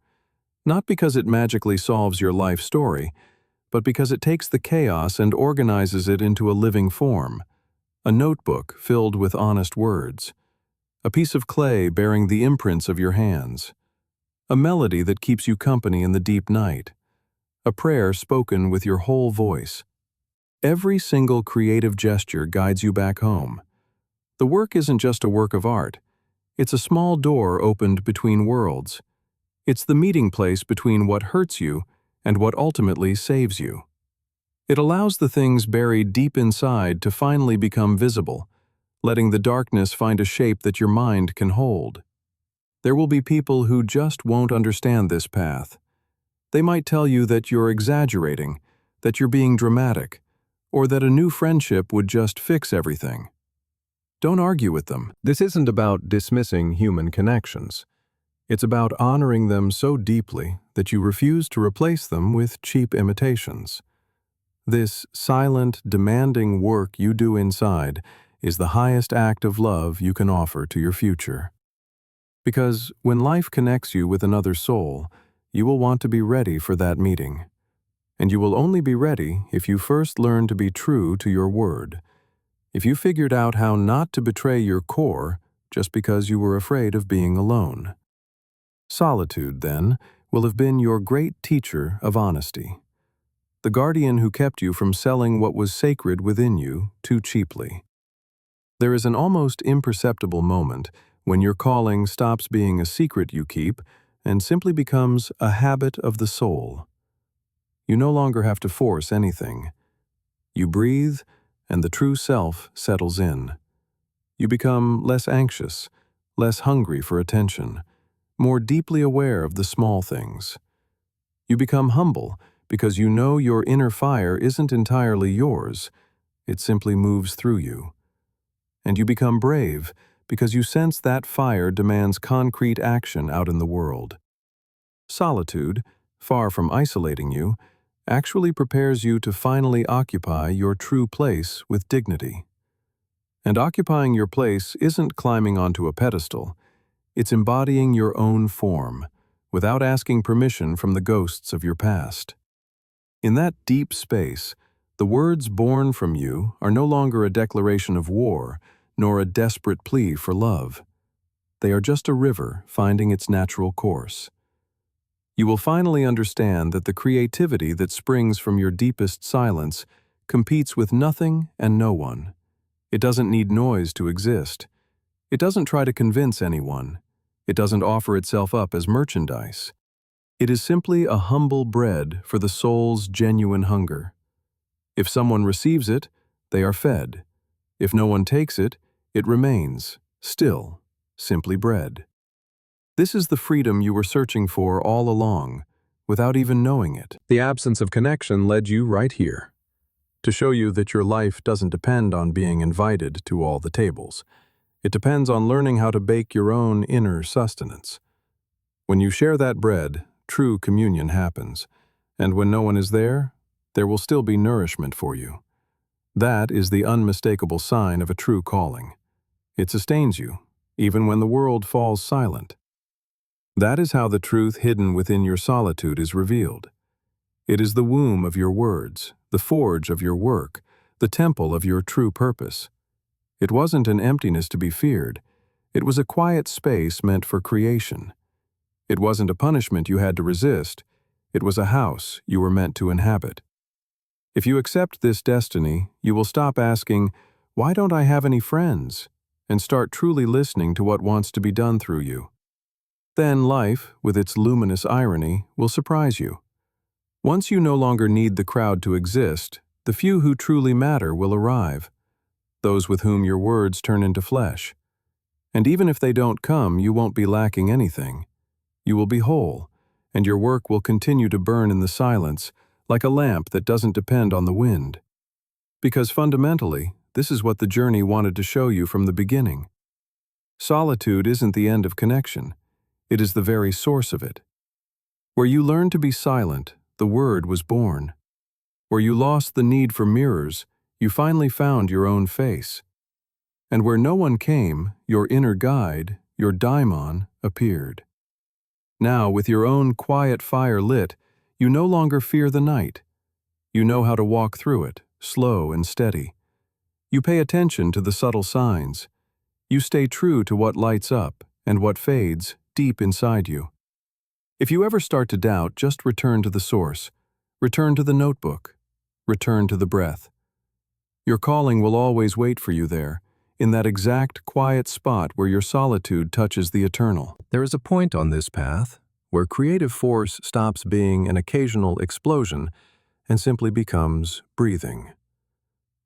not because it magically solves your life story, but because it takes the chaos and organizes it into a living form, a notebook filled with honest words, a piece of clay bearing the imprints of your hands, a melody that keeps you company in the deep night, a prayer spoken with your whole voice. Every single creative gesture guides you back home. The work isn't just a work of art. It's a small door opened between worlds. It's the meeting place between what hurts you and what ultimately saves you. It allows the things buried deep inside to finally become visible, letting the darkness find a shape that your mind can hold. There will be people who just won't understand this path. They might tell you that you're exaggerating, that you're being dramatic, or that a new friendship would just fix everything. Don't argue with them. This isn't about dismissing human connections. It's about honoring them so deeply that you refuse to replace them with cheap imitations. This silent, demanding work you do inside is the highest act of love you can offer to your future. Because when life connects you with another soul, you will want to be ready for that meeting. And you will only be ready if you first learn to be true to your word. If you figured out how not to betray your core just because you were afraid of being alone. Solitude, then, will have been your great teacher of honesty, the guardian who kept you from selling what was sacred within you too cheaply. There is an almost imperceptible moment when your calling stops being a secret you keep and simply becomes a habit of the soul. You no longer have to force anything. You breathe, and the true self settles in. You become less anxious, less hungry for attention, more deeply aware of the small things. You become humble because you know your inner fire isn't entirely yours, it simply moves through you. And you become brave because you sense that fire demands concrete action out in the world. Solitude, far from isolating you, actually prepares you to finally occupy your true place with dignity. And occupying your place isn't climbing onto a pedestal, it's embodying your own form, without asking permission from the ghosts of your past. In that deep space, the words born from you are no longer a declaration of war, nor a desperate plea for love. They are just a river finding its natural course. You will finally understand that the creativity that springs from your deepest silence competes with nothing and no one. It doesn't need noise to exist. It doesn't try to convince anyone. It doesn't offer itself up as merchandise. It is simply a humble bread for the soul's genuine hunger. If someone receives it, they are fed. If no one takes it, it remains, still, simply bread. This is the freedom you were searching for all along, without even knowing it. The absence of connection led you right here, to show you that your life doesn't depend on being invited to all the tables. It depends on learning how to bake your own inner sustenance. When you share that bread, true communion happens, and when no one is there will still be nourishment for you. That is the unmistakable sign of a true calling. It sustains you, even when the world falls silent. That is how the truth hidden within your solitude is revealed. It is the womb of your words, the forge of your work, the temple of your true purpose. It wasn't an emptiness to be feared. It was a quiet space meant for creation. It wasn't a punishment you had to resist. It was a house you were meant to inhabit. If you accept this destiny, you will stop asking, "Why don't I have any friends?" and start truly listening to what wants to be done through you. Then life, with its luminous irony, will surprise you. Once you no longer need the crowd to exist, the few who truly matter will arrive, those with whom your words turn into flesh. And even if they don't come, you won't be lacking anything. You will be whole, and your work will continue to burn in the silence, like a lamp that doesn't depend on the wind. Because fundamentally, this is what the journey wanted to show you from the beginning. Solitude isn't the end of connection. It is the very source of it. Where you learned to be silent, the word was born. Where you lost the need for mirrors, you finally found your own face. And where no one came, your inner guide, your daimon, appeared. Now, with your own quiet fire lit, you no longer fear the night. You know how to walk through it, slow and steady. You pay attention to the subtle signs. You stay true to what lights up and what fades deep inside you. If you ever start to doubt, just return to the source. Return to the notebook. Return to the breath. Your calling will always wait for you there, in that exact quiet spot where your solitude touches the eternal. There is a point on this path where creative force stops being an occasional explosion and simply becomes breathing.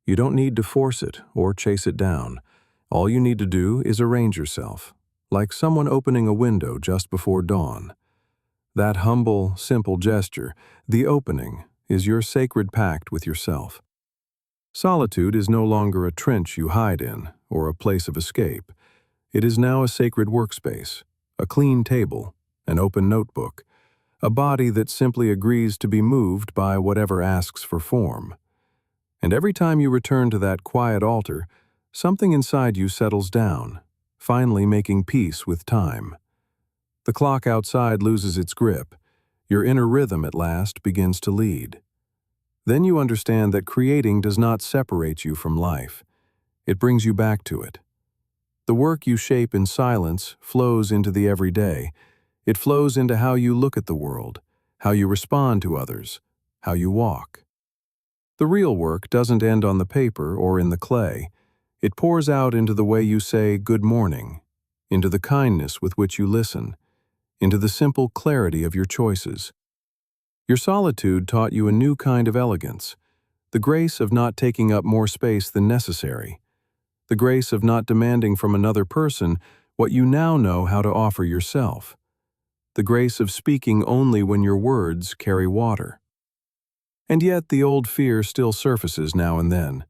You don't need to force it or chase it down. All you need to do is arrange yourself, like someone opening a window just before dawn. That humble, simple gesture, the opening, is your sacred pact with yourself. Solitude is no longer a trench you hide in or a place of escape. It is now a sacred workspace, a clean table, an open notebook, a body that simply agrees to be moved by whatever asks for form. And every time you return to that quiet altar, something inside you settles down, finally making peace with time. The clock outside loses its grip. Your inner rhythm at last begins to lead. Then you understand that creating does not separate you from life. It brings you back to it. The work you shape in silence flows into the everyday. It flows into how you look at the world, how you respond to others, how you walk. The real work doesn't end on the paper or in the clay. It pours out into the way you say good morning, into the kindness with which you listen, into the simple clarity of your choices. Your solitude taught you a new kind of elegance, the grace of not taking up more space than necessary, the grace of not demanding from another person what you now know how to offer yourself, the grace of speaking only when your words carry water. And yet the old fear still surfaces now and then.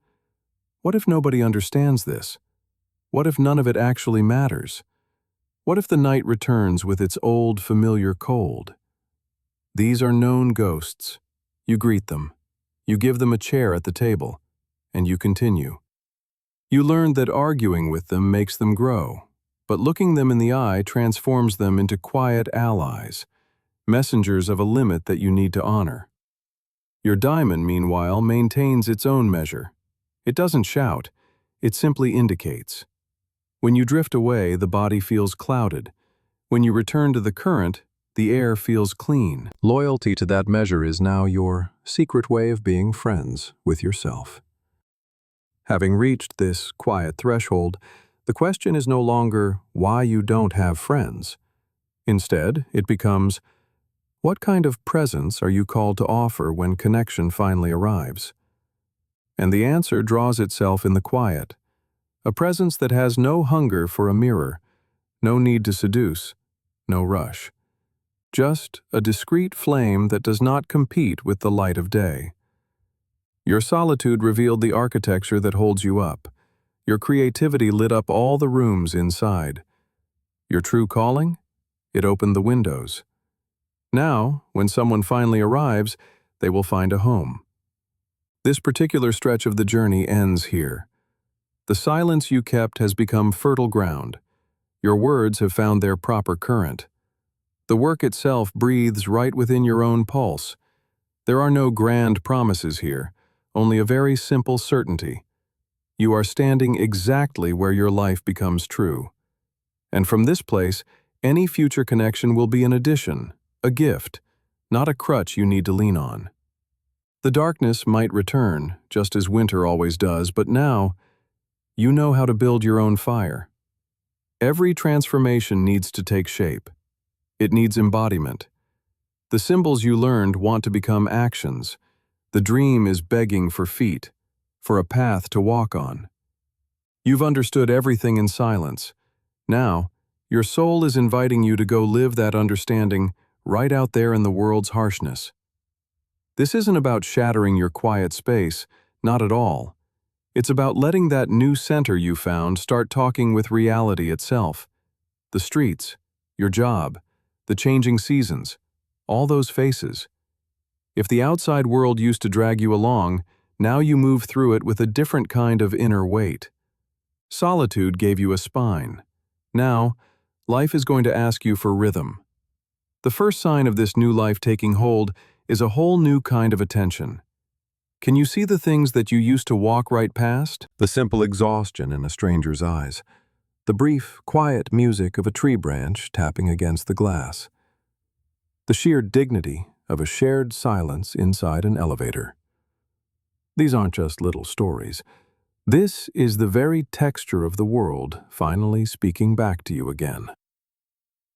What if nobody understands this? What if none of it actually matters? What if the night returns with its old familiar cold? These are known ghosts. You greet them. You give them a chair at the table, and you continue. You learn that arguing with them makes them grow, but looking them in the eye transforms them into quiet allies, messengers of a limit that you need to honor. Your diamond, meanwhile, maintains its own measure. It doesn't shout, it simply indicates. When you drift away, the body feels clouded. When you return to the current, The air feels clean. Loyalty to that measure is now your secret way of being friends with yourself. Having reached this quiet threshold, the question is no longer why you don't have friends. Instead, it becomes, what kind of presence are you called to offer when connection finally arrives? And the answer draws itself in the quiet, a presence that has no hunger for a mirror, no need to seduce, no rush. Just a discreet flame that does not compete with the light of day. Your solitude revealed the architecture that holds you up. Your creativity lit up all the rooms inside. Your true calling? It opened the windows. Now, when someone finally arrives, they will find a home. This particular stretch of the journey ends here. The silence you kept has become fertile ground. Your words have found their proper current. The work itself breathes right within your own pulse. There are no grand promises here, only a very simple certainty. You are standing exactly where your life becomes true. And from this place, any future connection will be an addition, a gift, not a crutch you need to lean on. The darkness might return, just as winter always does, but now, you know how to build your own fire. Every transformation needs to take shape. It needs embodiment. The symbols you learned want to become actions. The dream is begging for feet, for a path to walk on. You've understood everything in silence. Now, your soul is inviting you to go live that understanding right out there in the world's harshness. This isn't about shattering your quiet space, not at all. It's about letting that new center you found start talking with reality itself. The streets, your job, the changing seasons, all those faces. If the outside world used to drag you along, now you move through it with a different kind of inner weight. Solitude gave you a spine. Now, life is going to ask you for rhythm. The first sign of this new life taking hold is a whole new kind of attention. Can you see the things that you used to walk right past? The simple exhaustion in a stranger's eyes. The brief, quiet music of a tree branch tapping against the glass. The sheer dignity of a shared silence inside an elevator. These aren't just little stories. This is the very texture of the world finally speaking back to you again.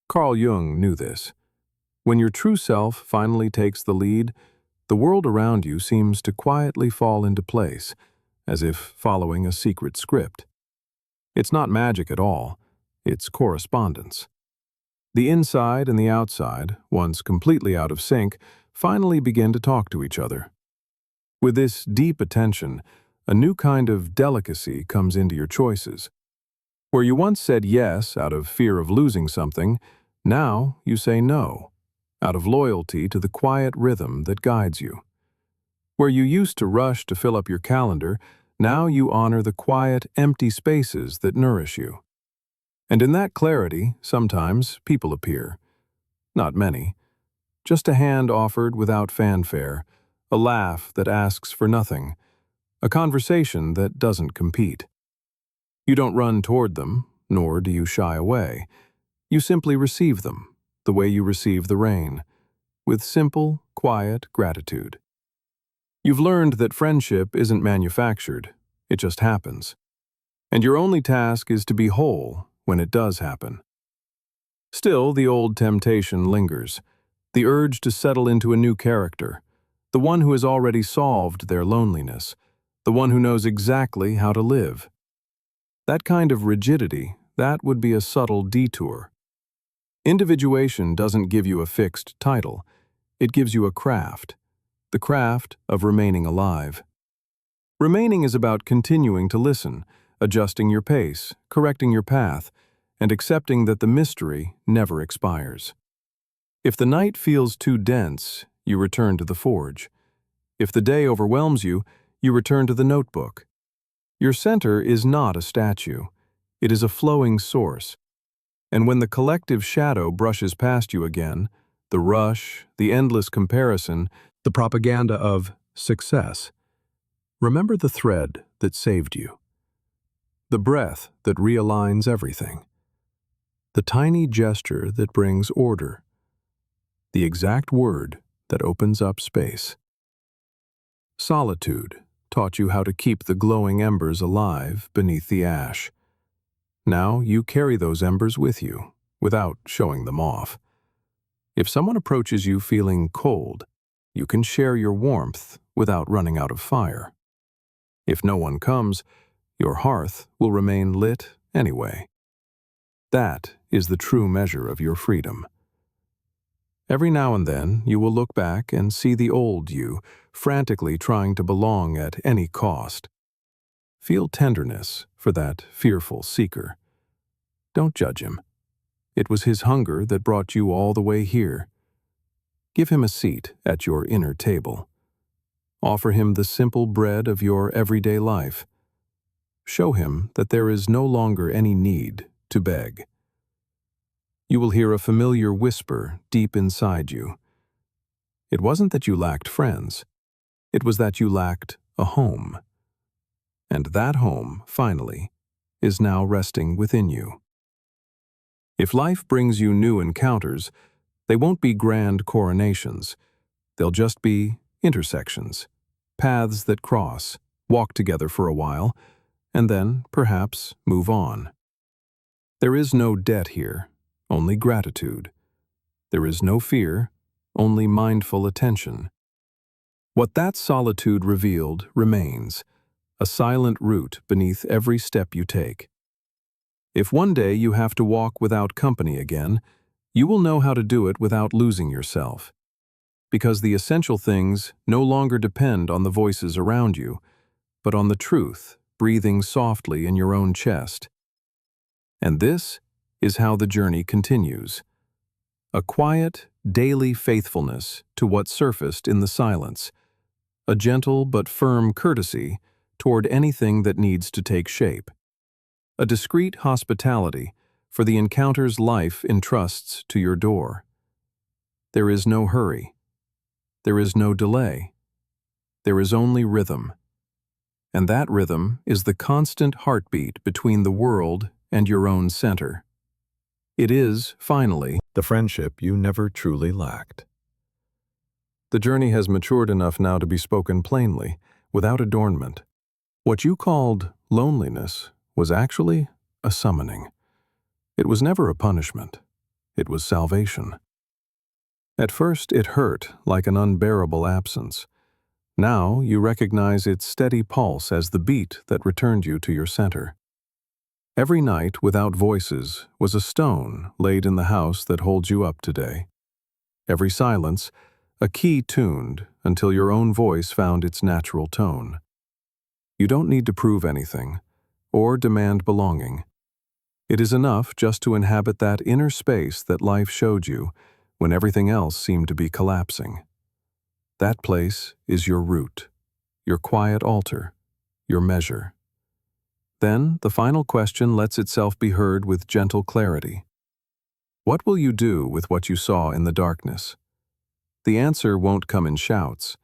Carl Jung knew this. When your true self finally takes the lead, the world around you seems to quietly fall into place, as if following a secret script. It's not magic at all, it's correspondence. The inside and the outside, once completely out of sync, finally begin to talk to each other. With this deep attention, a new kind of delicacy comes into your choices. Where you once said yes out of fear of losing something, now you say no, out of loyalty to the quiet rhythm that guides you. Where you used to rush to fill up your calendar, now you honor the quiet, empty spaces that nourish you. And in that clarity, sometimes people appear. Not many. Just a hand offered without fanfare, a laugh that asks for nothing, a conversation that doesn't compete. You don't run toward them, nor do you shy away. You simply receive them, the way you receive the rain, with simple, quiet gratitude. You've learned that friendship isn't manufactured, it just happens. And your only task is to be whole when it does happen. Still, the old temptation lingers, the urge to settle into a new character, the one who has already solved their loneliness, the one who knows exactly how to live. That kind of rigidity, that would be a subtle detour. Individuation doesn't give you a fixed title, it gives you a craft, the craft of remaining alive. Remaining is about continuing to listen, adjusting your pace, correcting your path, and accepting that the mystery never expires. If the night feels too dense, you return to the forge. If the day overwhelms you, you return to the notebook. Your center is not a statue. It is a flowing source. And when the collective shadow brushes past you again, the rush, the endless comparison, the propaganda of success, remember the thread that saved you. The breath that realigns everything. The tiny gesture that brings order. the exact word that opens up space. Solitude taught you how to keep the glowing embers alive beneath the ash. Now you carry those embers with you, without showing them off. If someone approaches you feeling cold, you can share your warmth without running out of fire. If no one comes, your hearth will remain lit anyway. That is the true measure of your freedom. Every now and then, you will look back and see the old you, frantically trying to belong at any cost. Feel tenderness for that fearful seeker. Don't judge him. It was his hunger that brought you all the way here. Give him a seat at your inner table. Offer him the simple bread of your everyday life. Show him that there is no longer any need to beg. You will hear a familiar whisper deep inside you. It wasn't that you lacked friends. It was that you lacked a home. And that home, finally, is now resting within you. If life brings you new encounters, they won't be grand coronations. They'll just be intersections, paths that cross, walk together for a while, and then, perhaps, move on. There is no debt here, only gratitude. There is no fear, only mindful attention. What that solitude revealed remains, a silent root beneath every step you take. If one day you have to walk without company again, you will know how to do it without losing yourself. Because the essential things no longer depend on the voices around you, but on the truth breathing softly in your own chest. And this is how the journey continues. A quiet, daily faithfulness to what surfaced in the silence, a gentle but firm courtesy toward anything that needs to take shape, a discreet hospitality for the encounters life entrusts to your door. There is no hurry. There is no delay. There is only rhythm. And that rhythm is the constant heartbeat between the world and your own center. It is, finally, the friendship you never truly lacked. The journey has matured enough now to be spoken plainly, without adornment. What you called loneliness was actually a summoning. It was never a punishment. It was salvation. At first, it hurt like an unbearable absence. Now you recognize its steady pulse as the beat that returned you to your center. Every night without voices was a stone laid in the house that holds you up today. Every silence, a key tuned until your own voice found its natural tone. You don't need to prove anything or demand belonging. It is enough just to inhabit that inner space that life showed you when everything else seemed to be collapsing. That place is your root, your quiet altar, your measure. Then the final question lets itself be heard with gentle clarity. What will you do with what you saw in the darkness? The answer won't come in shouts.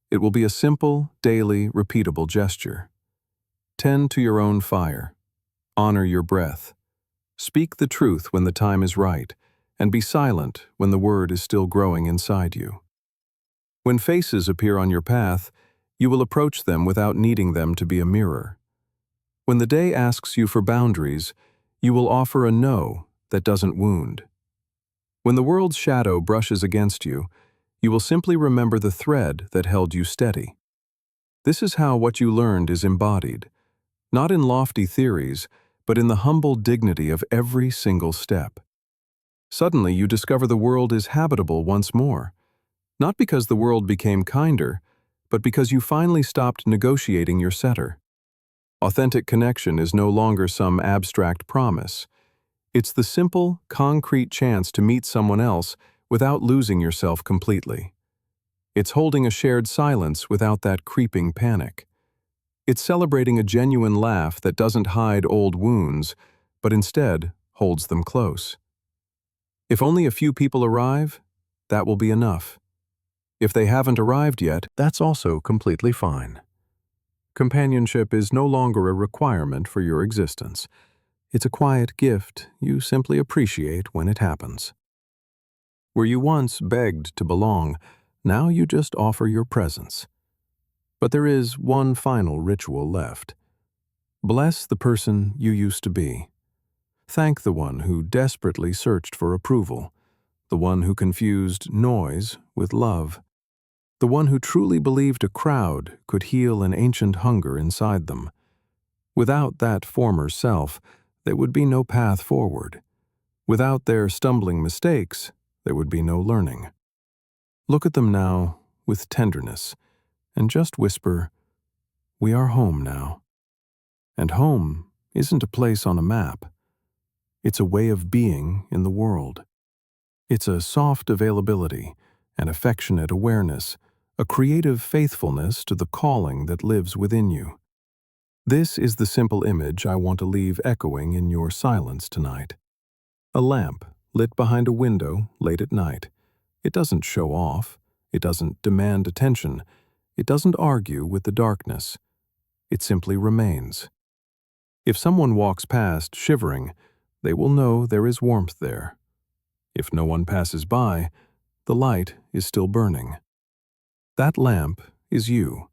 It will be a simple, daily, repeatable gesture. Tend to your own fire. Honor your breath. Speak the truth when the time is right, and be silent when the word is still growing inside you. When faces appear on your path, you will approach them without needing them to be a mirror. When the day asks you for boundaries, you will offer a no that doesn't wound. When the world's shadow brushes against you, you will simply remember the thread that held you steady. This is how what you learned is embodied, not in lofty theories, but in the humble dignity of every single step. Suddenly you discover the world is habitable once more, not because the world became kinder, but because you finally stopped negotiating your center. Authentic connection is no longer some abstract promise. It's the simple, concrete chance to meet someone else without losing yourself completely. It's holding a shared silence without that creeping panic. It's celebrating a genuine laugh that doesn't hide old wounds, but instead holds them close. If only a few people arrive, that will be enough. If they haven't arrived yet, that's also completely fine. Companionship is no longer a requirement for your existence. It's a quiet gift you simply appreciate when it happens. Where you once begged to belong, now you just offer your presence. But there is one final ritual left. Bless the person you used to be. Thank the one who desperately searched for approval, the one who confused noise with love, the one who truly believed a crowd could heal an ancient hunger inside them. Without that former self, there would be no path forward. Without their stumbling mistakes, there would be no learning. Look at them now with tenderness and just whisper, "We are home now." And home isn't a place on a map. It's a way of being in the world. It's a soft availability, an affectionate awareness, a creative faithfulness to the calling that lives within you. This is the simple image I want to leave echoing in your silence tonight. A lamp lit behind a window late at night. It doesn't show off. It doesn't demand attention. It doesn't argue with the darkness. It simply remains. If someone walks past shivering, they will know there is warmth there. If no one passes by, the light is still burning. That lamp is you,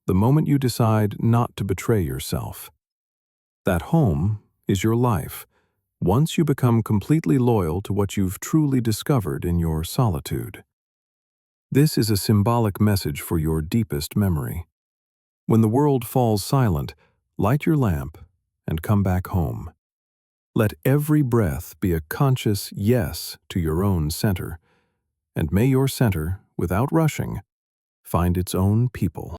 the moment you decide not to betray yourself. That home is your life, once you become completely loyal to what you've truly discovered in your solitude. This is a symbolic message for your deepest memory. When the world falls silent, light your lamp and come back home. Let every breath be a conscious yes to your own center, and may your center, without rushing, find its own people.